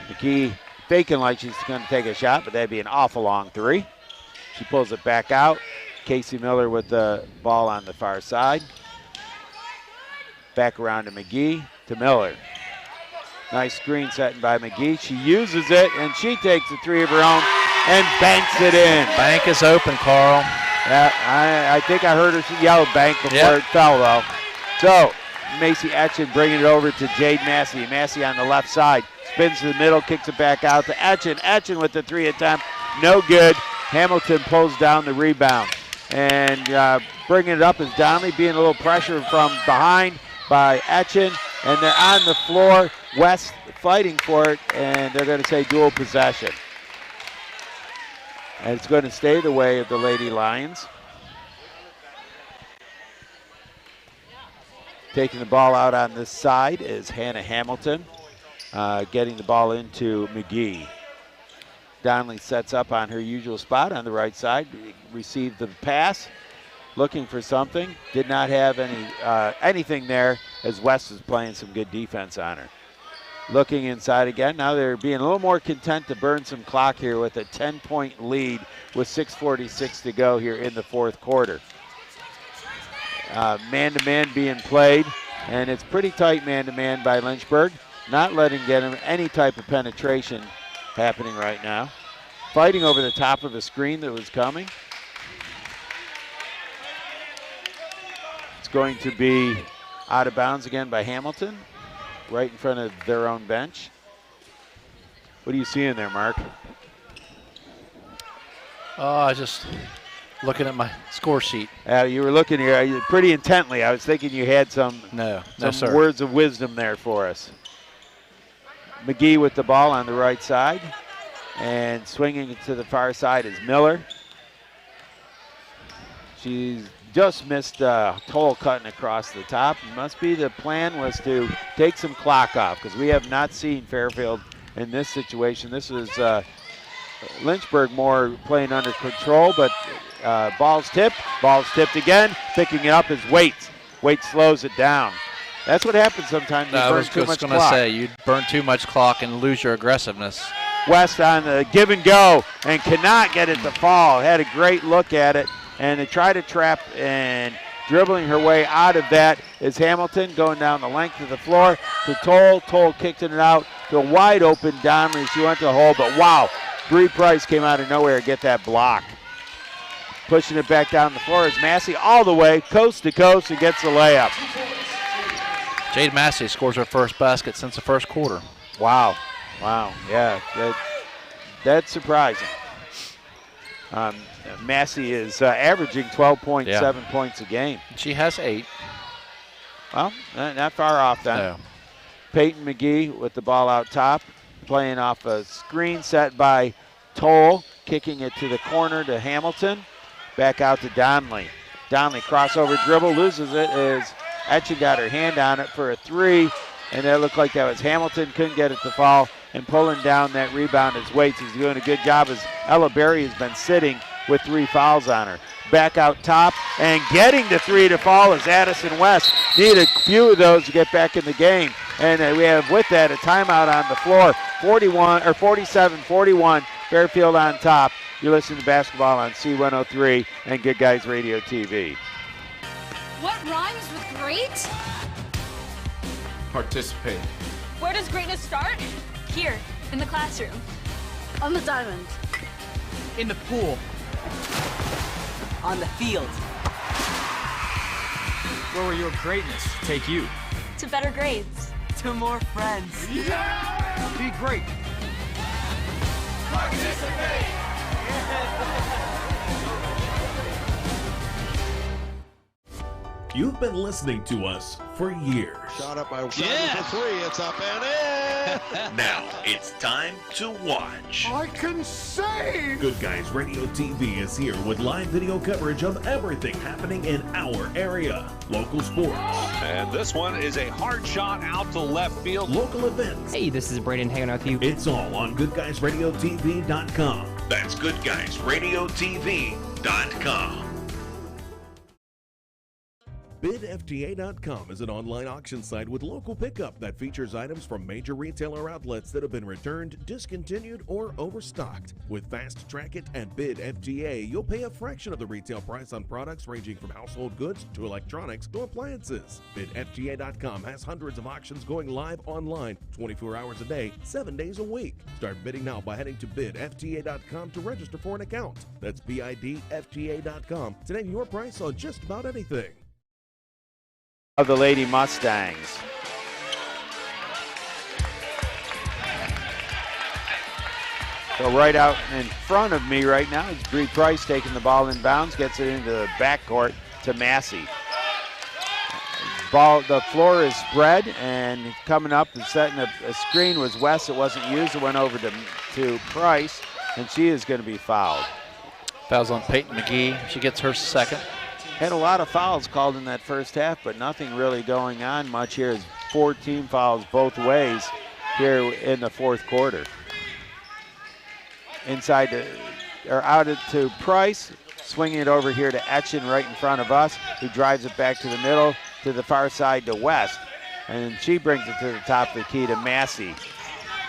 McGee faking like she's going to take a shot, but that'd be an awful long 3. She pulls it back out. Casey Miller with the ball on the far side. Back around to McGee, to Miller. Nice screen setting by McGee. She uses it, and she takes a 3 of her own and banks it in. Bank is open, Carl. Yeah, I think I heard her yell bank before it fell, though. So, Macy Etchen bringing it over to Jade Massey. Massey on the left side. Spins to the middle, kicks it back out to Etchen. Etchen with the 3 attempt. No good. Hamilton pulls down the rebound. And bringing it up is Donnelly, being a little pressure from behind by Etchen. And they're on the floor. West fighting for it, and they're going to say dual possession. And it's going to stay the way of the Lady Lions. Taking the ball out on this side is Hannah Hamilton, getting the ball into McGee. Donnelly sets up on her usual spot on the right side, received the pass, looking for something. Did not have anything there as West is playing some good defense on her. Looking inside again. Now they're being a little more content to burn some clock here with a 10-point lead with 6:46 to go here in the fourth quarter. Man-to-man being played, and it's pretty tight man-to-man by Lynchburg. Not letting get him any type of penetration happening right now. Fighting over the top of a screen that was coming. It's going to be out of bounds again by Hamilton, right in front of their own bench. What are you seeing there, Mark? Just looking at my score sheet. You were looking here pretty intently. I was thinking you had some sir. words of wisdom there for us. McGee with the ball on the right side, and swinging it to the far side is Miller. She's just missed Toll cutting across the top. Must be the plan was to take some clock off, because we have not seen Fairfield in this situation. This was Lynchburg more playing under control, but ball's tipped again. Picking it up is Waits. Waits slows it down. That's what happens sometimes. I was just going to say, you burn too much clock and lose your aggressiveness. West on the give and go and cannot get it to fall. Had a great look at it and they try to trap, and dribbling her way out of that is Hamilton, going down the length of the floor to Toll. Toll kicked it out to a wide open Donnelly. She went to the hole, but wow, Bree Price came out of nowhere to get that block. Pushing it back down the floor is Massey all the way, coast to coast, and gets the layup. Jade Massey scores her first basket since the first quarter. Wow, yeah, that's surprising. Massey is averaging 12.7 points a game. She has 8. Well, not far off then. No. Peyton McGee with the ball out top, playing off a screen set by Toll, kicking it to the corner to Hamilton. Back out to Donnelly. Donnelly crossover dribble, loses it as Etchen got her hand on it for a 3, and it looked like that was Hamilton, couldn't get it to fall, and pulling down that rebound is Waits. He's doing a good job as Ella Berry has been sitting with 3 fouls on her. Back out top, and getting the 3 to fall is Addison West. Need a few of those to get back in the game. And we have with that a timeout on the floor. 47-41, Fairfield on top. You're listening to basketball on C103 and Good Guys Radio TV. What rhymes with great? Participate. Where does greatness start? Here, in the classroom. On the diamond. In the pool. On the field. Where will your greatness take you? To better grades. To more friends. Yeah! Be great. Participate. You've been listening to us for years. Shot up by for 3. It's up and in. Now it's time to watch. I can save. Good Guys Radio TV is here with live video coverage of everything happening in our area. Local sports. And this one is a hard shot out to left field. Local events. Hey, this is Braden hanging out with you. It's all on GoodGuysRadioTV.com. That's GoodGuysRadioTV.com. BidFTA.com is an online auction site with local pickup that features items from major retailer outlets that have been returned, discontinued, or overstocked. With Fast Track It and Bid FTA, you'll pay a fraction of the retail price on products ranging from household goods to electronics to appliances. BidFTA.com has hundreds of auctions going live online 24 hours a day, 7 days a week. Start bidding now by heading to BidFTA.com to register for an account. That's BIDFTA.com to name your price on just about anything. Of the Lady Mustangs. So right out in front of me right now is Bree Price taking the ball in bounds, gets it into the backcourt to Massey. The floor is spread, and coming up and setting a screen was West. It wasn't used. It went over to Price, and she is going to be fouled. Fouls on Peyton McGee. She gets her second. Had a lot of fouls called in that first half, but nothing really going on much here. 14 fouls both ways here in the fourth quarter. Inside out to Price, swinging it over here to Etchen right in front of us, who drives it back to the middle to the far side to West, and she brings it to the top of the key to Massey.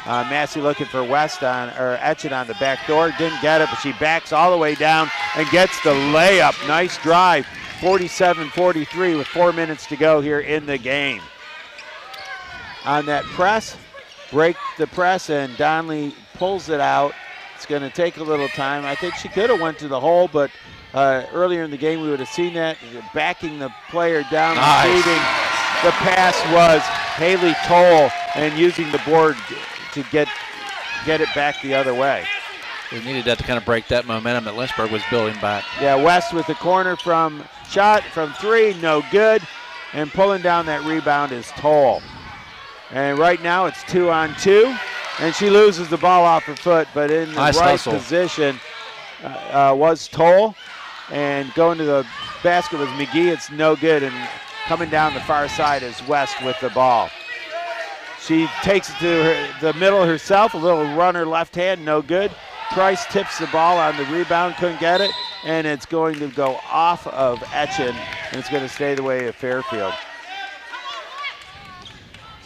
Massey looking for Etchen on the back door, didn't get it, but she backs all the way down and gets the layup. Nice drive. 47-43 with 4 minutes to go here in the game. On that press, break the press, and Donnelly pulls it out. It's going to take a little time. I think she could have went to the hole, but earlier in the game we would have seen that. Backing the player down, receiving the pass was Haley Toll, and using the board to get it back the other way. We needed that to kind of break that momentum that Lynchburg was building back. Yeah, West with the corner shot from 3, no good. And pulling down that rebound is Toll. And right now it's 2-on-2. And she loses the ball off her foot, but in the right position was Toll. And going to the basket was McGee. It's no good. And coming down the far side is West with the ball. She takes it to the middle herself. A little runner left hand, no good. Price tips the ball on the rebound, couldn't get it, and it's going to go off of Etchen, and it's going to stay the way of Fairfield.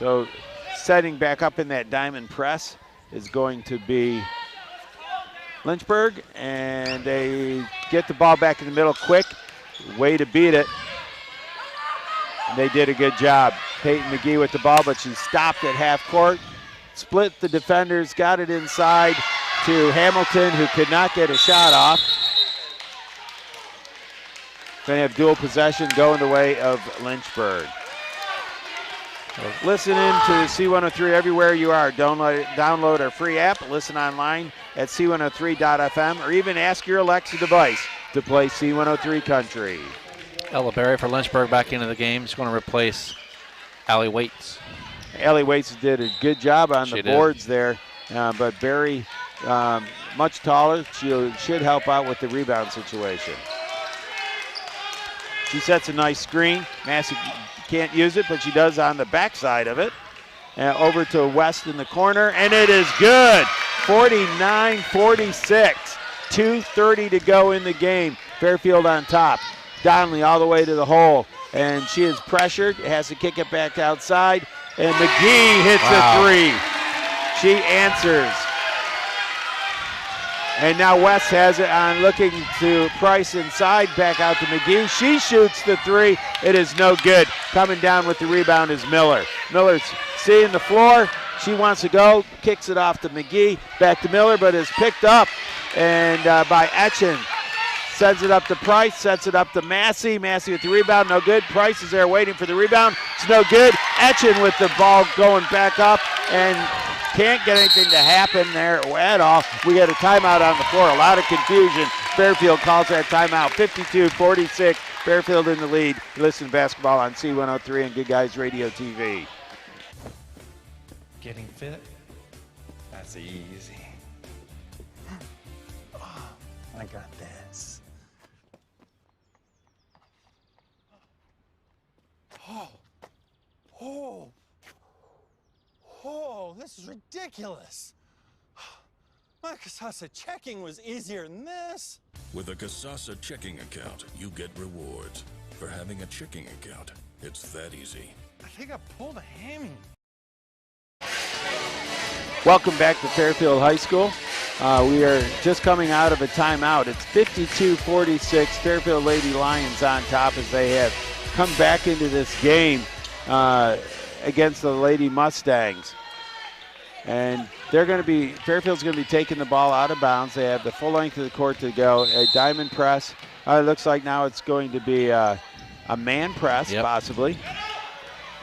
So setting back up in that diamond press is going to be Lynchburg, and they get the ball back in the middle quick. Way to beat it. They did a good job. Peyton McGee with the ball, but she stopped at half court, split the defenders, got it inside to Hamilton, who could not get a shot off. Going to have dual possession going the way of Lynchburg. Listen in to C103 everywhere you are. Download our free app, listen online at c103.fm, or even ask your Alexa device to play C103 Country. Ella Berry for Lynchburg back into the game. She's going to replace Allie Waits. Allie Waits did a good job on the boards there, but Berry, much taller, she should help out with the rebound situation. She sets a nice screen. Massey can't use it, but she does on the backside of it. Over to West in the corner, and it is good. 49-46. 2:30 to go in the game. Fairfield on top. Donnelly all the way to the hole, and she is pressured, has to kick it back outside, and McGee hits a three. She answers. And now West has it on, looking to Price inside, back out to McGee. She shoots the three. It is no good. Coming down with the rebound is Miller. Miller's seeing the floor. She wants to go, kicks it off to McGee, back to Miller, but is picked up and by Etchen. Sends it up to Price, sets it up to Massey. Massey with the rebound, no good. Price is there waiting for the rebound. It's no good. Etchen with the ball going back up and can't get anything to happen there at all. We get a timeout on the floor. A lot of confusion. Fairfield calls that timeout. 52-46. Fairfield in the lead. You listen to basketball on C103 and Good Guys Radio TV. Getting fit? That's easy. I got this. Oh, this is ridiculous. My Casasa checking was easier than this. With a Casasa checking account, you get rewards. For having a checking account, it's that easy. I think I pulled a hammy. Welcome back to Fairfield High School. We are just coming out of a timeout. It's 52-46. Fairfield Lady Lions on top as they have come back into this game against the Lady Mustangs. And Fairfield's going to be taking the ball out of bounds. They have the full length of the court to go. A diamond press. It looks like now it's going to be a man press, possibly.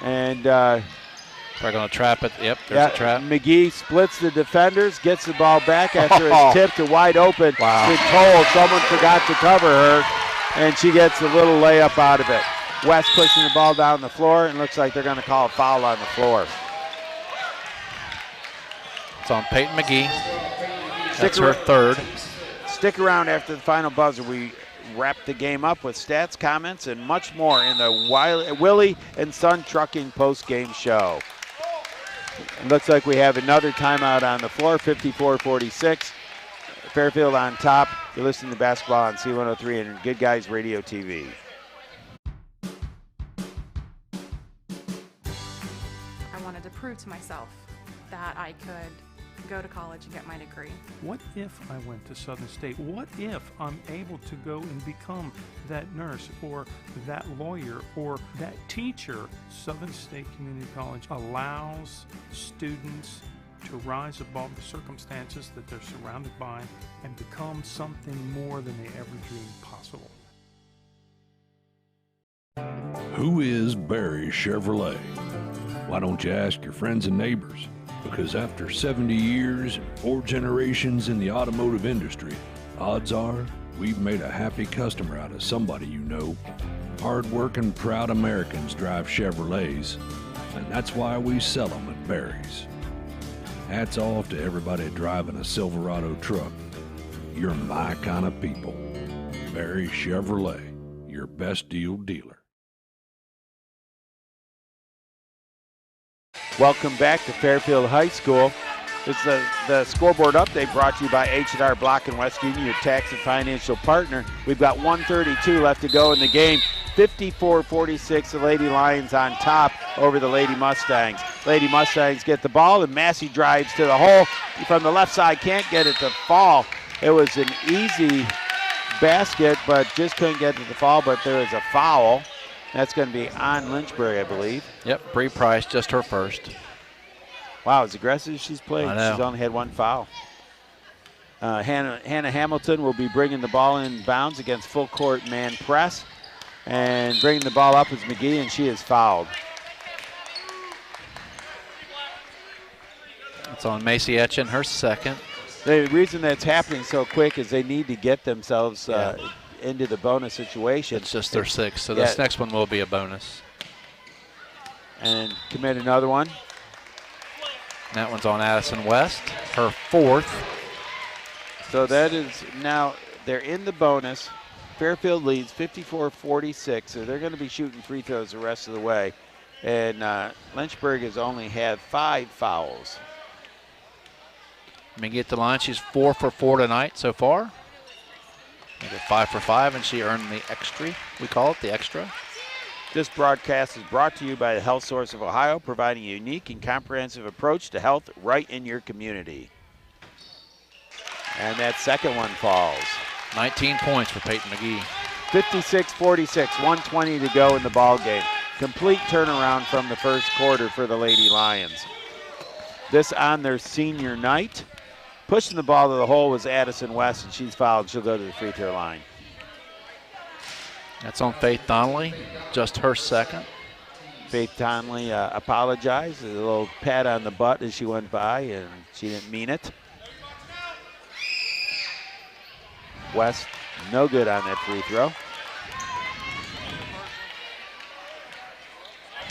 And we're going to trap it. Yep, there's a trap. McGee splits the defenders, gets the ball back after it's tipped to wide open. Wow. Been told someone forgot to cover her, and she gets a little layup out of it. West pushing the ball down the floor, and looks like they're going to call a foul on the floor. It's on Peyton McGee. That's her third. Stick around after the final buzzer. We wrap the game up with stats, comments, and much more in the Willie and Son Trucking post-game show. It looks like we have another timeout on the floor, 54-46. Fairfield on top. You're listening to basketball on C103 and Good Guys Radio TV. I wanted to prove to myself that I could go to college and get my degree. What if I went to Southern State? What if I'm able to go and become that nurse or that lawyer or that teacher? Southern State Community College allows students to rise above the circumstances that they're surrounded by and become something more than they ever dreamed possible. Who is Barry Chevrolet? Why don't you ask your friends and neighbors? Because after 70 years and 4 generations in the automotive industry, odds are we've made a happy customer out of somebody you know. Hard-working, proud Americans drive Chevrolets, and that's why we sell them at Barry's. Hats off to everybody driving a Silverado truck. You're my kind of people. Barry Chevrolet, your best deal dealer. Welcome back to Fairfield High School. It's the scoreboard update brought to you by H&R Block and West Union, your tax and financial partner. We've got 1:32 left to go in the game. 54-46, the Lady Lions on top over the Lady Mustangs. Lady Mustangs get the ball, and Massey drives to the hole. From the left side, can't get it to fall. it was an easy basket, but just couldn't get to the foul, but there is a foul. That's going to be on Lynchburg, I believe. Yep, Bree Price, just her first. Wow, as aggressive as she's played. I know. She's only had one foul. Hannah Hamilton will be bringing the ball in bounds against full court man press. And bringing the ball up is McGee, and she is fouled. It's on Macy Etchen, her second. The reason that's happening so quick is they need to get themselves into the bonus situation. It's just their sixth, so this next one will be a bonus. And commit another one. And that one's on Addison West, her fourth. So that is now, they're in the bonus. Fairfield leads 54-46, so they're going to be shooting free throws the rest of the way. And Lynchburg has only had 5 fouls. McGee at the line, she's 4 for 4 tonight so far. Make it 5 for 5, and she earned the extra. We call it the extra. This broadcast is brought to you by the Health Source of Ohio, providing a unique and comprehensive approach to health right in your community. And that second one falls. 19 points for Peyton McGee. 56-46, 1:20 to go in the ball game. Complete turnaround from the first quarter for the Lady Lions. This on their senior night. Pushing the ball to the hole was Addison West, and she's fouled. She'll go to the free throw line. That's on Faith Donnelly, just her second. Faith Donnelly apologized. A little pat on the butt as she went by, and she didn't mean it. West, no good on that free throw.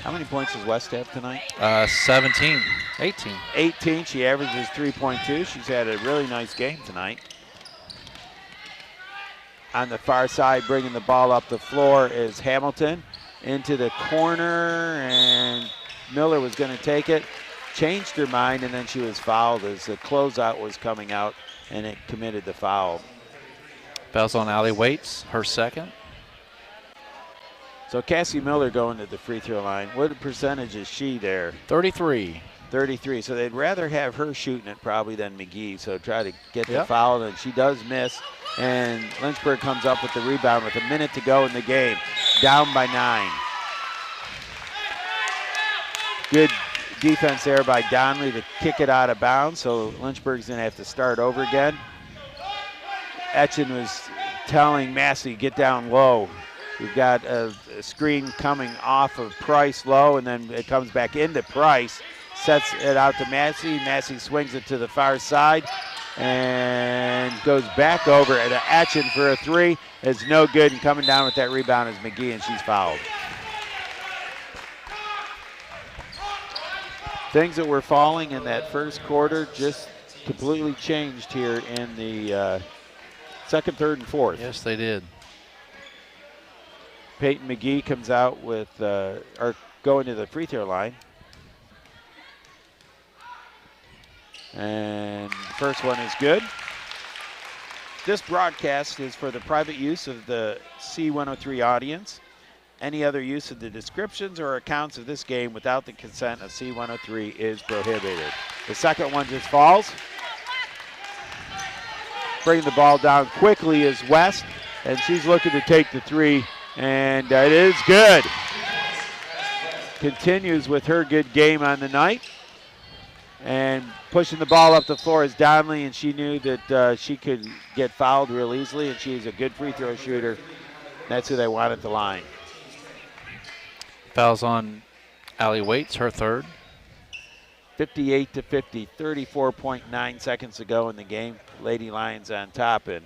How many points does West have tonight? 17, 18. 18, she averages 3.2. She's had a really nice game tonight. On the far side, bringing the ball up the floor is Hamilton. Into the corner, and Miller was going to take it. Changed her mind, and then she was fouled as the closeout was coming out, and it committed the foul. Foul's on Allie Waits, her second. So Cassie Miller going to the free throw line. What percentage is she there? 33. 33. So they'd rather have her shooting it probably than McGee. So try to get the foul, and she does miss. And Lynchburg comes up with the rebound with a minute to go in the game. Down by 9. Good defense there by Donnelly to kick it out of bounds. So Lynchburg's going to have to start over again. Etchen was telling Massey, get down low. We've got a screen coming off of Price low, and then it comes back into Price. Sets it out to Massey. Massey swings it to the far side and goes back over to Etchen for a 3. It's no good, and coming down with that rebound is McGee, and she's fouled. Things that were falling in that first quarter just completely changed here in the second, third, and fourth. Yes, they did. Peyton McGee comes out with, or going to the free throw line. And the first one is good. This broadcast is for the private use of the C103 audience. Any other use of the descriptions or accounts of this game without the consent of C103 is prohibited. The second one just falls. Bringing the ball down quickly is West, and she's looking to take the 3, and it is good. Continues with her good game on the night. And pushing the ball up the floor is Donnelly, and she knew that she could get fouled real easily, and she's a good free throw shooter. That's who they want at the line. Foul's on Allie Waits, her third. 58-50, 34.9 seconds to go in the game. Lady Lions on top, and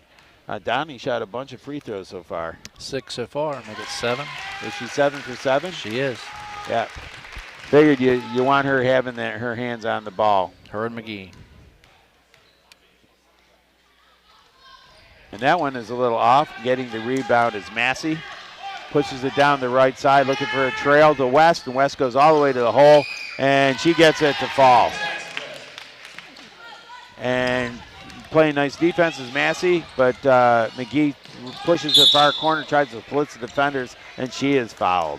Donnelly shot a bunch of free throws so far. 6 so far, make it 7. Is she 7 for 7? She is. Yeah. Figured you want her having her hands on the ball. Her and McGee. And that one is a little off. Getting the rebound is Massey. Pushes it down the right side, looking for a trail to West, and West goes all the way to the hole, and she gets it to fall. And playing nice defense is Massey, but McGee pushes the far corner, tries to blitz the defenders, and she is fouled.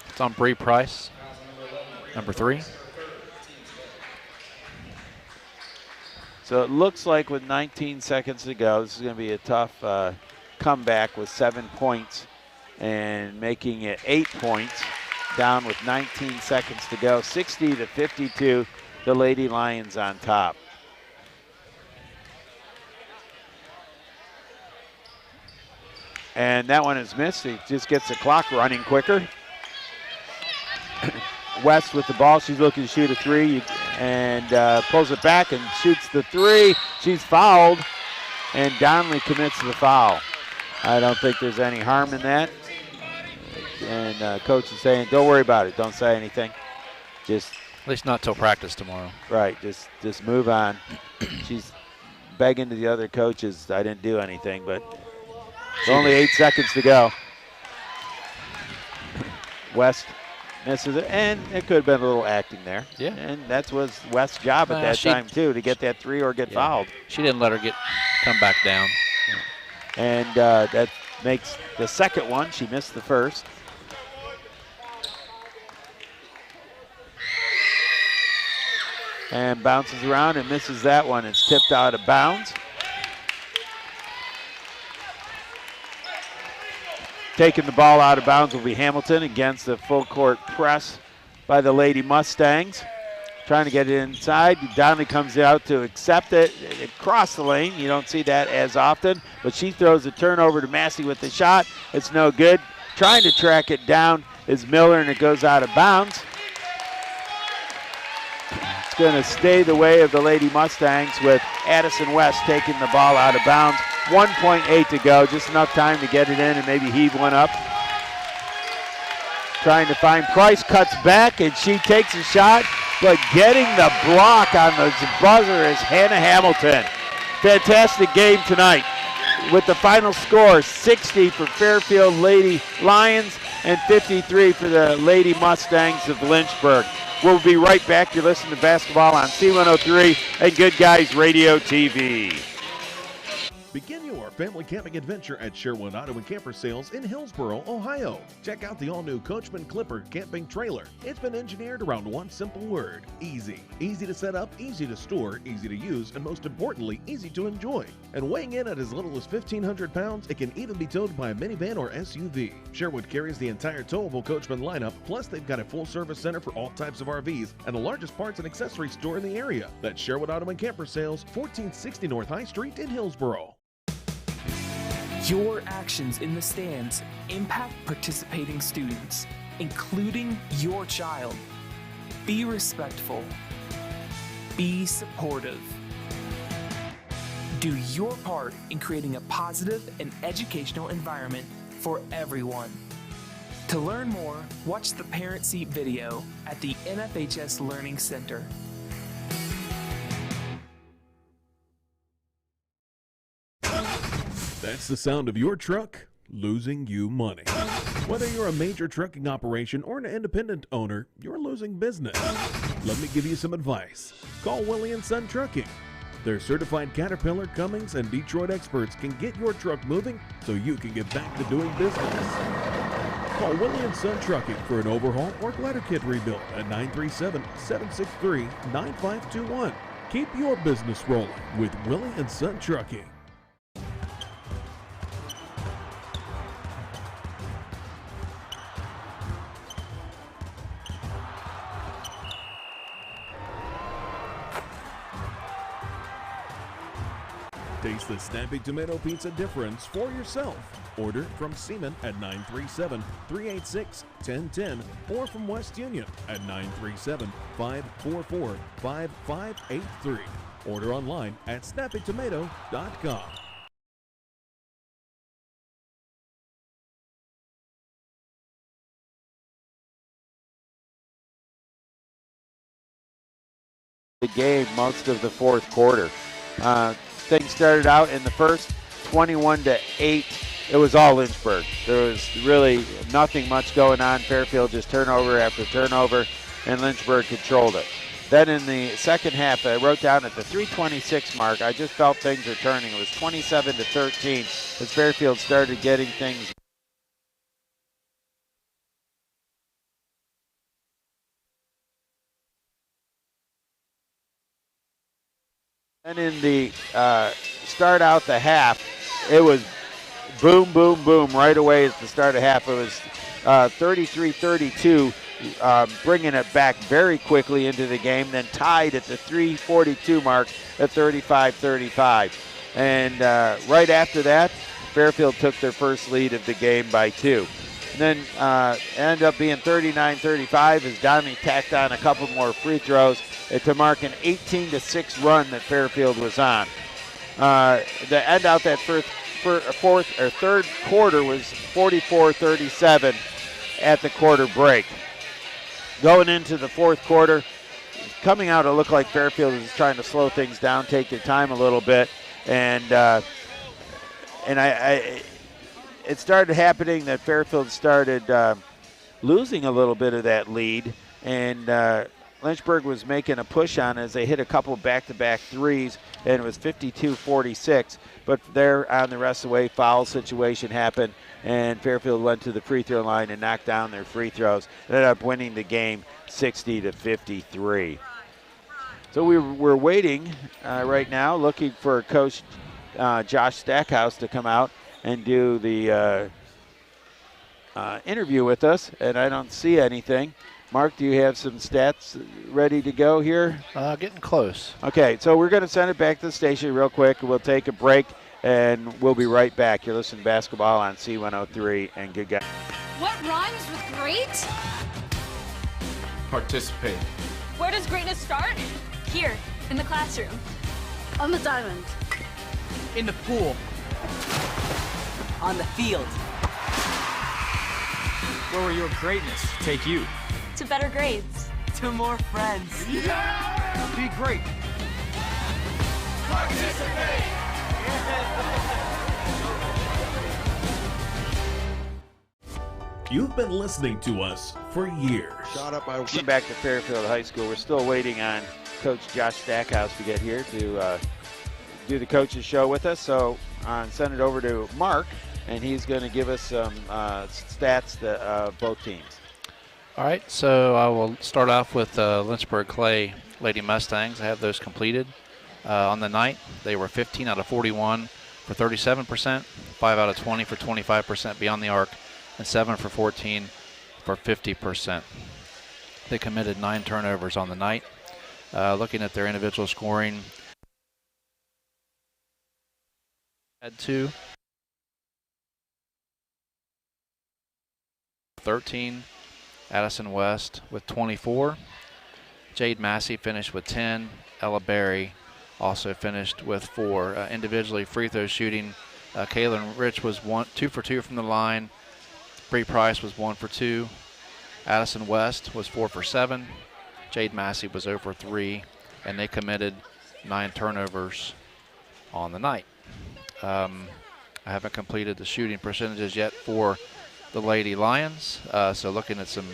It's on Bree Price, number 3. So it looks like with 19 seconds to go, this is going to be a tough comeback with 7 points and making it 8 points down with 19 seconds to go. 60-52, the Lady Lions on top. And that one is missed. He just gets the clock running quicker. West with the ball. She's looking to shoot a three and pulls it back and shoots the three. She's fouled, and Donnelly commits the foul. I don't think there's any harm in that. And coach is saying, don't worry about it. Don't say anything. Just at least not till practice tomorrow. Right. Just move on. She's begging to the other coaches, I didn't do anything, but only 8 seconds to go. West misses it, and it could have been a little acting there. Yeah. And that was West's job at that time, too, to get that three or get fouled. She didn't let her come back down. And that makes the second one. She missed the first. And bounces around and misses that one. It's tipped out of bounds. Taking the ball out of bounds will be Hamilton against the full court press by the Lady Mustangs. Trying to get it inside. Donnelly comes out to accept it. Across the lane. You don't see that as often. But she throws a turnover to Massey with the shot. It's no good. Trying to track it down is Miller, and it goes out of bounds. It's going to stay the way of the Lady Mustangs with Addison West taking the ball out of bounds. 1.8 to go, just enough time to get it in and maybe heave one up. Trying to find Price, cuts back, and she takes a shot, but getting the block on the buzzer is Hannah Hamilton. Fantastic game tonight with the final score, 60 for Fairfield Lady Lions and 53 for the Lady Mustangs of Lynchburg. We'll be right back. You're listening to basketball on C103 and Good Guys Radio TV. Begin your family camping adventure at Sherwood Auto and Camper Sales in Hillsboro, Ohio. Check out the all-new Coachman Clipper camping trailer. It's been engineered around one simple word: easy. Easy to set up, easy to store, easy to use, and most importantly, easy to enjoy. And weighing in at as little as 1,500 pounds, it can even be towed by a minivan or SUV. Sherwood carries the entire towable Coachman lineup, plus they've got a full-service center for all types of RVs and the largest parts and accessory store in the area. That's Sherwood Auto and Camper Sales, 1460 North High Street in Hillsboro. Your actions in the stands impact participating students, including your child. Be respectful. Be supportive. Do your part in creating a positive and educational environment for everyone. To learn more, watch the Parent Seat video at the NFHS Learning Center. That's the sound of your truck losing you money. Whether you're a major trucking operation or an independent owner, you're losing business. Let me give you some advice. Call Willie & Son Trucking. Their certified Caterpillar, Cummins, and Detroit experts can get your truck moving so you can get back to doing business. Call Willie & Son Trucking for an overhaul or glider kit rebuild at 937-763-9521. Keep your business rolling with Willie & Son Trucking. Taste the Snappy Tomato Pizza difference for yourself. Order from Seaman at 937-386-1010 or from West Union at 937-544-5583. Order online at snappytomato.com. The game most of the fourth quarter. Things started out in the first 21-8. It was all Lynchburg. There was really nothing much going on. Fairfield just turnover after turnover, and Lynchburg controlled it. Then in the second half, I wrote down at the 3:26 mark, I just felt things were turning. It was 27-13 as Fairfield started getting things. And in the start out the half, it was boom, boom, boom right away at the start of half. It was 33-32, bringing it back very quickly into the game, then tied at the 3:42 mark at 35-35. And right after that, Fairfield took their first lead of the game by 2. And then ended up being 39-35 as Downey tacked on a couple more free throws to mark an 18-6 run that Fairfield was on. To end out that third quarter was 44-37 at the quarter break. Going into the fourth quarter, coming out, it looked like Fairfield was trying to slow things down, take their time a little bit, and it started happening that Fairfield started losing a little bit of that lead, and Lynchburg was making a push on as they hit a couple back-to-back threes, and it was 52-46. But there on the rest of the way, foul situation happened, and Fairfield went to the free throw line and knocked down their free throws. Ended up winning the game 60-53. So we're waiting right now, looking for Coach Josh Stackhouse to come out and do the interview with us, and I don't see anything. Mark, do you have some stats ready to go here? Getting close. Okay, so we're going to send it back to the station real quick. We'll take a break, and we'll be right back. You're listening to Basketball on C103 and Good Guys. What rhymes with great? Participate. Where does greatness start? Here, in the classroom. On the diamond. In the pool. On the field. Where will your greatness take you? To better grades. To more friends. Yeah! Be great. Participate! You've been listening to us for years. Welcome back to Fairfield High School. We're still waiting on Coach Josh Stackhouse to get here to do the coaches show with us. So send it over to Mark, and he's going to give us some stats of both teams. All right, so I will start off with Lynchburg Clay Lady Mustangs. I have those completed. On the night, they were 15 out of 41 for 37%, 5 out of 20 for 25% beyond the arc, and 7 for 14 for 50%. They committed 9 turnovers on the night. Looking at their individual scoring, had 2. 13. Addison West with 24. Jade Massey finished with 10. Ella Berry also finished with 4. Individually, free throw shooting, Kaylin Rich was 2 for 2 from the line. Bree Price was 1 for 2. Addison West was 4 for 7. Jade Massey was 0 for 3, and they committed 9 turnovers on the night. I haven't completed the shooting percentages yet for the Lady Lions. So looking at some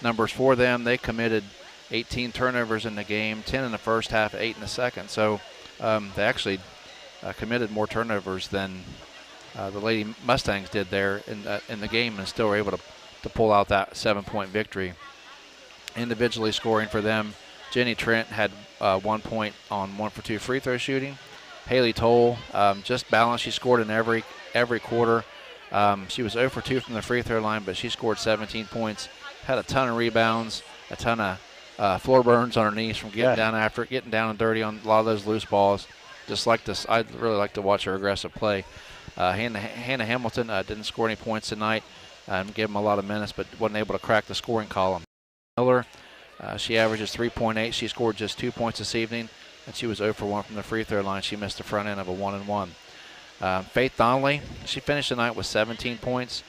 numbers for them, they committed 18 turnovers in the game, 10 in the first half, 8 in the second. So they actually committed more turnovers than the Lady Mustangs did there in the game, and still were able to pull out that 7-point victory. Individually scoring for them, Jenny Trent had 1 point on 1 for 2 free throw shooting. Haley Toll just balanced. She scored in every quarter. She was 0 for 2 from the free throw line, but she scored 17 points, had a ton of rebounds, a ton of floor burns on her knees from getting down and dirty on a lot of those loose balls. Just like this, I'd really like to watch her aggressive play. Hannah Hamilton didn't score any points tonight. Gave them a lot of minutes, but wasn't able to crack the scoring column. Miller, she averages 3.8. She scored just 2 points this evening, and she was 0 for 1 from the free throw line. She missed the front end of a 1-and-1. Faith Donnelly, she finished the night with 17 points.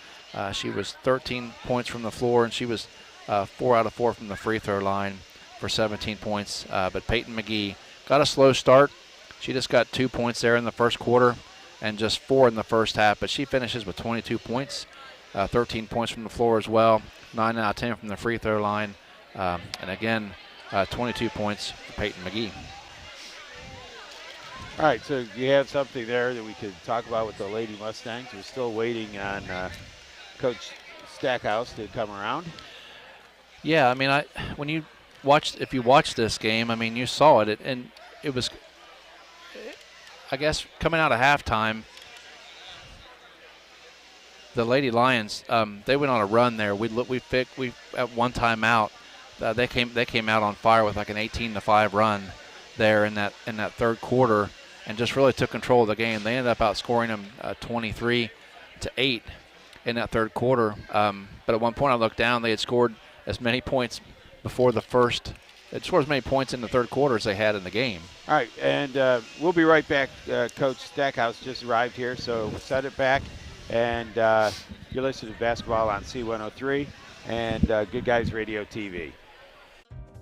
She was 13 points from the floor, and she was 4 out of 4 from the free throw line for 17 points. But Peyton McGee got a slow start. She just got 2 points there in the first quarter and just 4 in the first half. But she finishes with 22 points, 13 points from the floor as well, 9 out of 10 from the free throw line. And again, 22 points for Peyton McGee. All right, so you have something there that we could talk about with the Lady Mustangs. We're still waiting on Coach Stackhouse to come around. Yeah, I mean, if you watched this game, I mean, you saw it, and it was, I guess, coming out of halftime, the Lady Lions, they went on a run there. We at one timeout, they came out on fire with like an 18-5 run there in that third quarter, and just really took control of the game. They ended up outscoring them 23-8 in that third quarter. But at one point I looked down, they had scored as many points before the first. It scored as many points in the third quarter as they had in the game. All right, and we'll be right back. Coach Stackhouse just arrived here, so we'll set it back. And you're listening to Basketball on C103 and Good Guys Radio TV.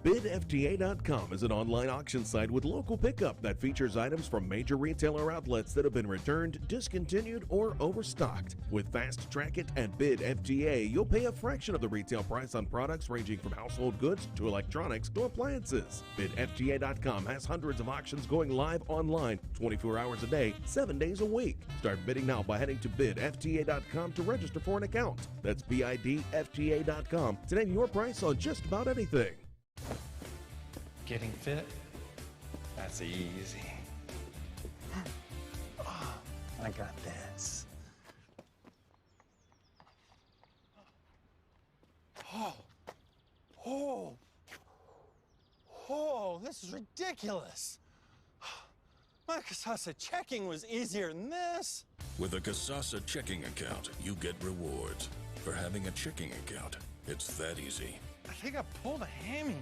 BidFTA.com is an online auction site with local pickup that features items from major retailer outlets that have been returned, discontinued, or overstocked. With Fast Track It and Bid FTA, you'll pay a fraction of the retail price on products ranging from household goods to electronics to appliances. BidFTA.com has hundreds of auctions going live online 24 hours a day, 7 days a week. Start bidding now by heading to BidFTA.com to register for an account. That's BidFTA.com to name your price on just about anything. Getting fit? That's easy. I got this. Oh, this is ridiculous. My Casasa checking was easier than this. With a Casasa checking account, you get rewards. For having a checking account, it's that easy. I think I pulled a hammy.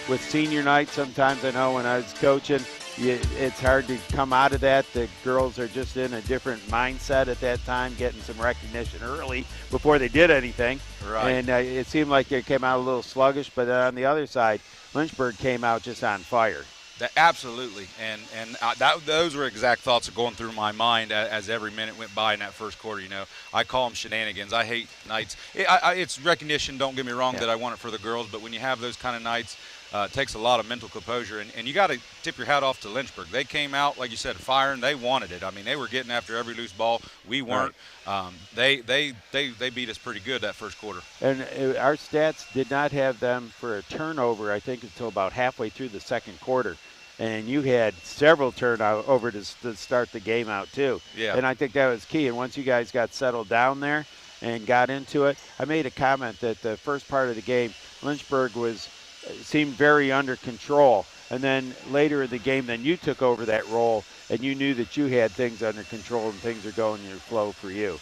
With senior night, sometimes I know when I was coaching, it's hard to come out of that. The girls are just in a different mindset at that time, getting some recognition early before they did anything. Right. And it seemed like they came out a little sluggish, but on the other side, Lynchburg came out just on fire. Absolutely, and those were exact thoughts going through my mind as every minute went by in that first quarter. You know, I call them shenanigans. I hate nights. It's recognition. Don't get me wrong that I want it for the girls, but when you have those kind of nights, it takes a lot of mental composure, and you got to tip your hat off to Lynchburg. They came out, like you said, firing. They wanted it. I mean, they were getting after every loose ball. We weren't. Right. They beat us pretty good that first quarter. And our stats did not have them for a turnover, I think, until about halfway through the second quarter. And you had several turnovers to start the game out, too. Yeah. And I think that was key. And once you guys got settled down there and got into it, I made a comment that the first part of the game, Lynchburg seemed very under control. And then later in the game, then you took over that role, and you knew that you had things under control and things are going in your flow for you.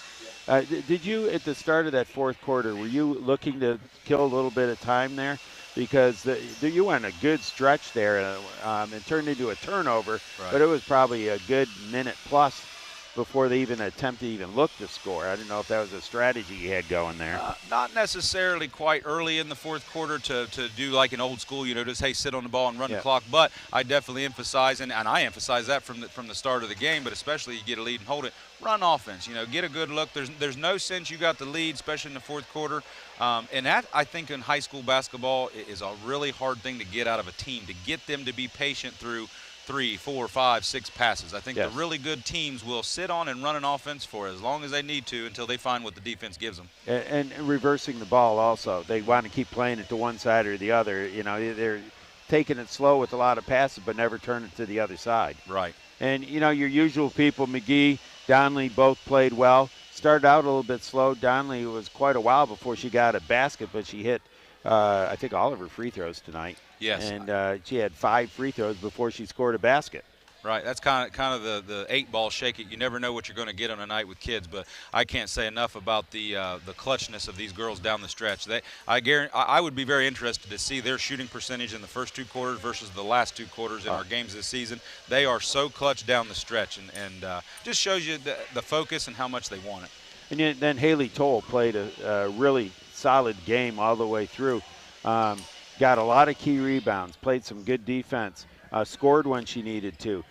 Did you, at the start of that fourth quarter, were you looking to kill a little bit of time there? Because you went a good stretch there and turned into a turnover, but it was probably a good minute plus before they even attempted to even look to score. I didn't know if that was a strategy you had going there. Not necessarily quite early in the fourth quarter to do like an old school, just, hey, sit on the ball and run the clock. But I definitely emphasize, and I emphasize that from the start of the game, but especially you get a lead and hold it, run offense. Get a good look. There's no sense you got the lead, especially in the fourth quarter. And that, I think, in high school basketball is a really hard thing to get out of a team, to get them to be patient through 3, 4, 5, 6 passes. I think the really good teams will sit on and run an offense for as long as they need to until they find what the defense gives them. And reversing the ball also. They want to keep playing it to one side or the other. They're taking it slow with a lot of passes but never turn it to the other side. Right. And, your usual people, McGee, Donnelly, both played well. Started out a little bit slow. Donnelly was quite a while before she got a basket, but she hit, I think, all of her free throws tonight. Yes. And she had 5 free throws before she scored a basket. Right. That's kind of the 8-ball shake it. You never know what you're going to get on a night with kids, but I can't say enough about the clutchness of these girls down the stretch. I would be very interested to see their shooting percentage in the first 2 quarters versus the last 2 quarters in our games this season. They are so clutch down the stretch, and just shows you the focus and how much they want it. And then Haley Toll played a really solid game all the way through. Got a lot of key rebounds, played some good defense, scored when she needed to.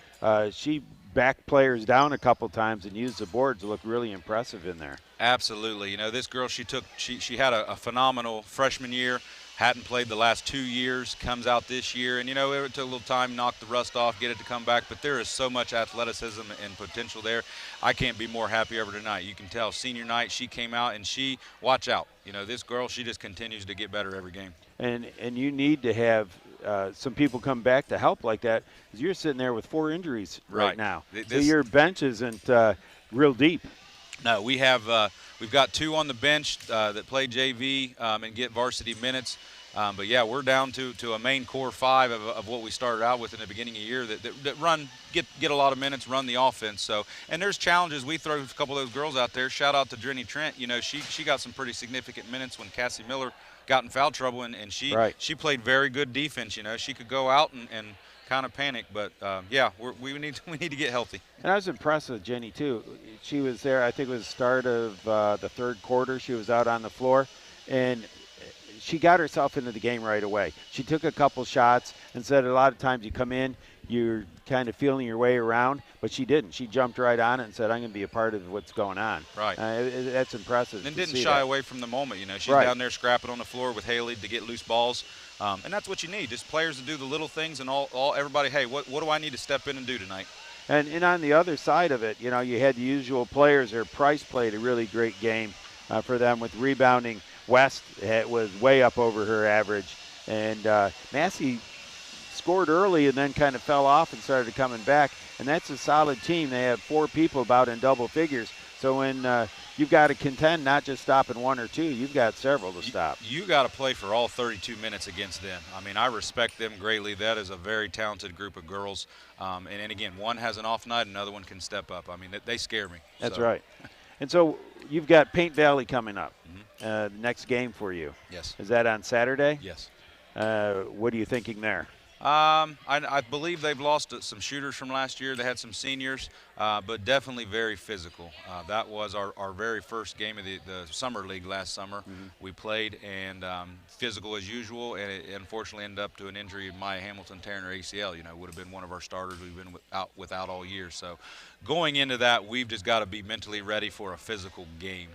She backed players down a couple times and used the boards to look really impressive in there. Absolutely. This girl, she had a phenomenal freshman year. Hadn't played the last 2 years, comes out this year, and it took a little time, knock the rust off, get it to come back, but there is so much athleticism and potential there. I can't be more happy over tonight. You can tell senior night, she came out and watch out. This girl, she just continues to get better every game. And you need to have some people come back to help like that, is you're sitting there with 4 injuries right now. So your bench isn't real deep. No, we've got 2 on the bench that play JV and get varsity minutes. But yeah, we're down to a main core 5 of what we started out with in the beginning of the year that get a lot of minutes, run the offense. So, and there's challenges. We throw a couple of those girls out there. Shout out to Drenny Trent. You know, she got some pretty significant minutes when Cassie Miller got in foul trouble, and she played very good defense. You know, she could go out and kind of panic, but yeah, we need to get healthy. And I was impressed with Jenny too. She was there. I think it was the start of the 3rd quarter. She was out on the floor, and she got herself into the game right away. She took a couple shots and said a lot of times you come in, you're kind of feeling your way around, but she didn't. She jumped right on it and said, I'm going to be a part of what's going on. Right. That's impressive. And didn't shy away from the moment. You know, she's down there scrapping on the floor with Haley to get loose balls. And that's what you need, just players to do the little things, and everybody, hey, what do I need to step in and do tonight? And on the other side of it, you know, you had the usual players. Price played a really great game for them with rebounding. West was way up over her average. And Massey scored early and then kind of fell off and started coming back. And that's a solid team. They have 4 people about in double figures. So when you've got to contend, not just stopping 1 or 2, you've got several to stop. You got to play for all 32 minutes against them. I mean, I respect them greatly. That is a very talented group of girls. And again, one has an off night, another one can step up. I mean, they scare me. That's right. And so you've got Paint Valley coming up, the next game for you. Yes. Is that on Saturday? Yes. What are you thinking there? I believe they've lost some shooters from last year. They had some seniors, but definitely very physical. That was our very first game of the summer league last summer. We played, and physical as usual, and it unfortunately ended up to an injury of Maya Hamilton tearing her ACL. You know, would have been one of our starters we've been without all year. So going into that, we've just got to be mentally ready for a physical game.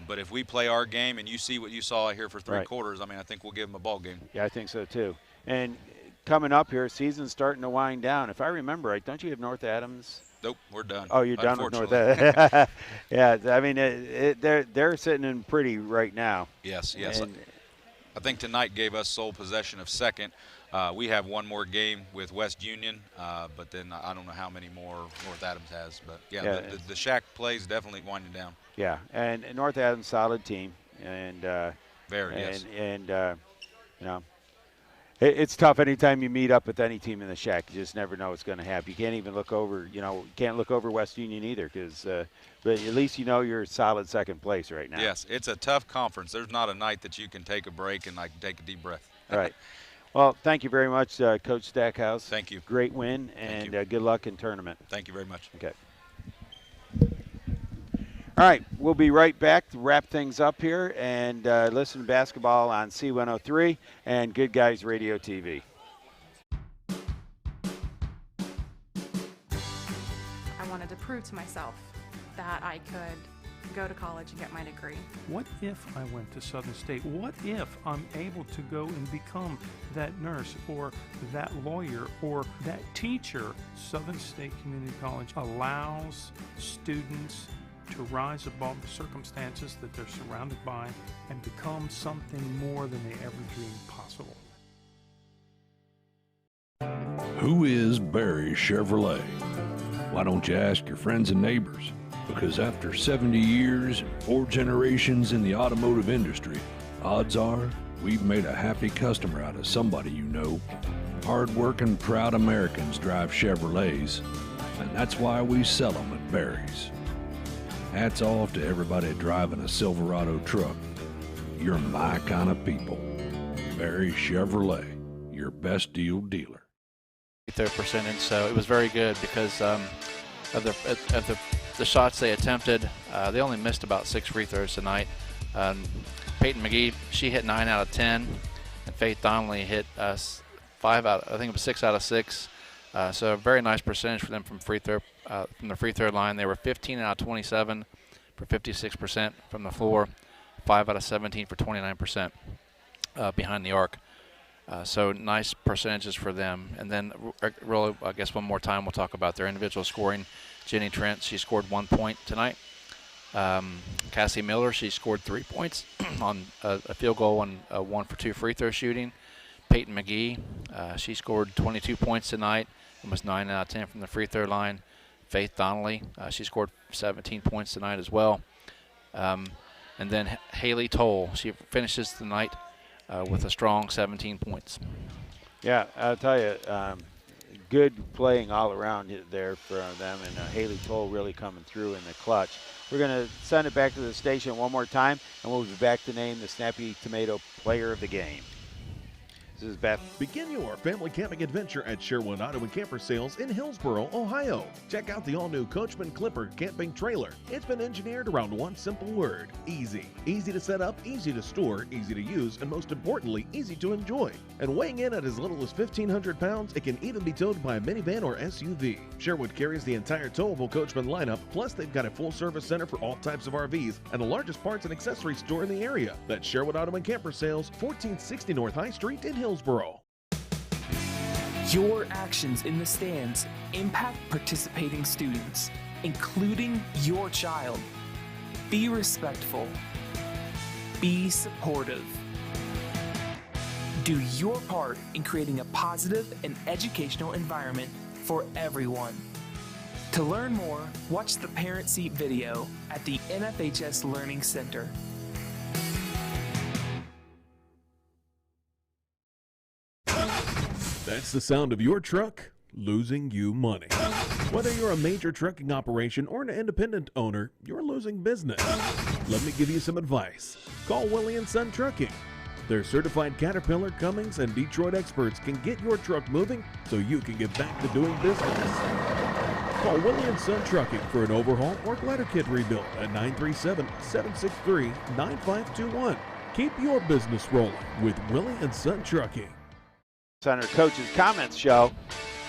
But if we play our game and you see what you saw here for 3 quarters, I mean, I think we'll give them a ball game. Yeah, I think so too. And coming up here, season's starting to wind down. If I remember right, don't you have North Adams? Nope, we're done. Oh, you're done with North Adams. Yeah, I mean, they're sitting in pretty right now. Yes. I think tonight gave us sole possession of 2nd. We have 1 more game with West Union, but then I don't know how many more North Adams has. But, yeah. The Shack play is definitely winding down. Yeah, and North Adams, solid team. And yes. And you know, it's tough anytime you meet up with any team in the Shack. You just never know what's going to happen. You can't even look over, can't look over West Union either, but at least you know you're solid 2nd place right now. Yes, it's a tough conference. There's not a night that you can take a break and take a deep breath. All right. Well, thank you very much, Coach Stackhouse. Thank you. Great win, and good luck in tournament. Thank you very much. Okay. All right, we'll be right back to wrap things up here and listen to basketball on C103 and Good Guys Radio TV. I wanted to prove to myself that I could go to college and get my degree. What if I went to Southern State? What if I'm able to go and become that nurse or that lawyer or that teacher? Southern State Community College allows students to rise above the circumstances that they're surrounded by and become something more than they ever dreamed possible. Who is Barry Chevrolet? Why don't you ask your friends and neighbors? Because after 70 years and 4 generations in the automotive industry, odds are we've made a happy customer out of somebody you know. Hard-working, proud Americans drive Chevrolets, and that's why we sell them at Barry's. Hats off to everybody driving a Silverado truck. You're my kind of people. Barry Chevrolet, your best deal dealer. Their percentage, so it was very good because of the shots they attempted. They only missed about 6 free throws tonight. Peyton McGee, she hit 9 out of 10, and Faith Donnelly hit 6 out of 6. So a very nice percentage for them from the free throw line. They were 15 out of 27 for 56% from the floor, 5 out of 17 for 29% behind the arc. So nice percentages for them. And then really, I guess one more time we'll talk about their individual scoring. Jenny Trent, she scored 1 point tonight. Cassie Miller, she scored 3 points on a field goal and 1 for 2 free throw shooting. Peyton McGee. She scored 22 points tonight and was 9 out of 10 from the free throw line. Faith Donnelly, she scored 17 points tonight as well. And then Haley Toll, she finishes the night with a strong 17 points. Yeah, I'll tell you, good playing all around there for them, and Haley Toll really coming through in the clutch. We're going to send it back to the station one more time, and we'll be back to name the Snappy Tomato Player of the Game. This is Beth. Begin your family camping adventure at Sherwood Auto and Camper Sales in Hillsboro, Ohio. Check out the all-new Coachman Clipper camping trailer. It's been engineered around one simple word: easy. Easy to set up, easy to store, easy to use, and most importantly, easy to enjoy. And weighing in at as little as 1,500 pounds, it can even be towed by a minivan or SUV. Sherwood carries the entire towable Coachman lineup, plus they've got a full-service center for all types of RVs and the largest parts and accessory store in the area. That's Sherwood Auto and Camper Sales, 1460 North High Street in Hillsboro. Your actions in the stands impact participating students, including your child. Be respectful. Be supportive. Do your part in creating a positive and educational environment for everyone. To learn more, watch the Parent Seat video at the NFHS Learning Center. That's the sound of your truck losing you money. Whether you're a major trucking operation or an independent owner, you're losing business. Let me give you some advice. Call Willie & Son Trucking. Their certified Caterpillar, Cummins, and Detroit experts can get your truck moving so you can get back to doing business. Call Willie & Son Trucking for an overhaul or glider kit rebuild at 937-763-9521. Keep your business rolling with Willie & Son Trucking. On our coach's comments show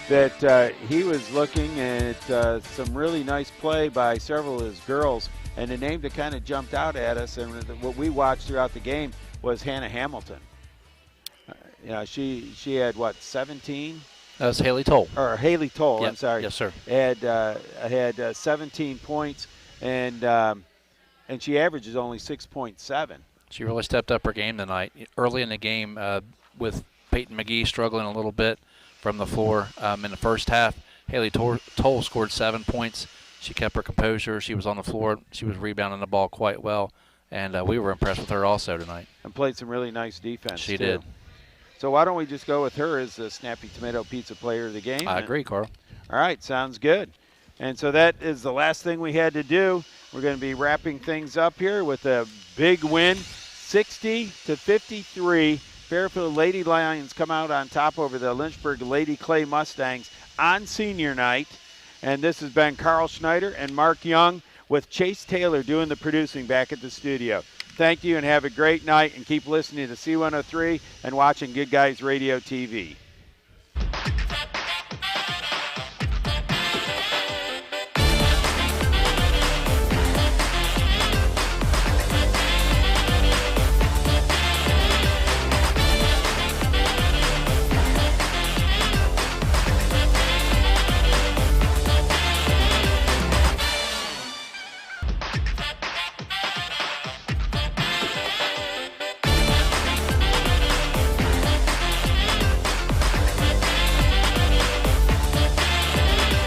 that he was looking at some really nice play by several of his girls, and the name that kind of jumped out at us and what we watched throughout the game was Hannah Hamilton. She had what, 17? That was Haley Toll. Or Haley Toll, Yep. I'm sorry. Yes, sir. Had 17 points, and she averages only 6.7. She really stepped up her game tonight. Early in the game, with Peyton McGee struggling a little bit from the floor in the first half, Haley Toll scored 7 points. She kept her composure. She was on the floor. She was rebounding the ball quite well, and we were impressed with her also tonight. And played some really nice defense, She too. did. So why don't we just go with her as the Snappy Tomato Pizza Player of the Game? I agree, Carl. All right, sounds good. And so that is the last thing we had to do. We're going to be wrapping things up here with a big win, 60-53. Fairfield Lady Lions come out on top over the Lynchburg Lady Clay Mustangs on senior night. And this has been Carl Schneider and Mark Young with Chase Taylor doing the producing back at the studio. Thank you and have a great night, and keep listening to C103 and watching Good Guys Radio TV.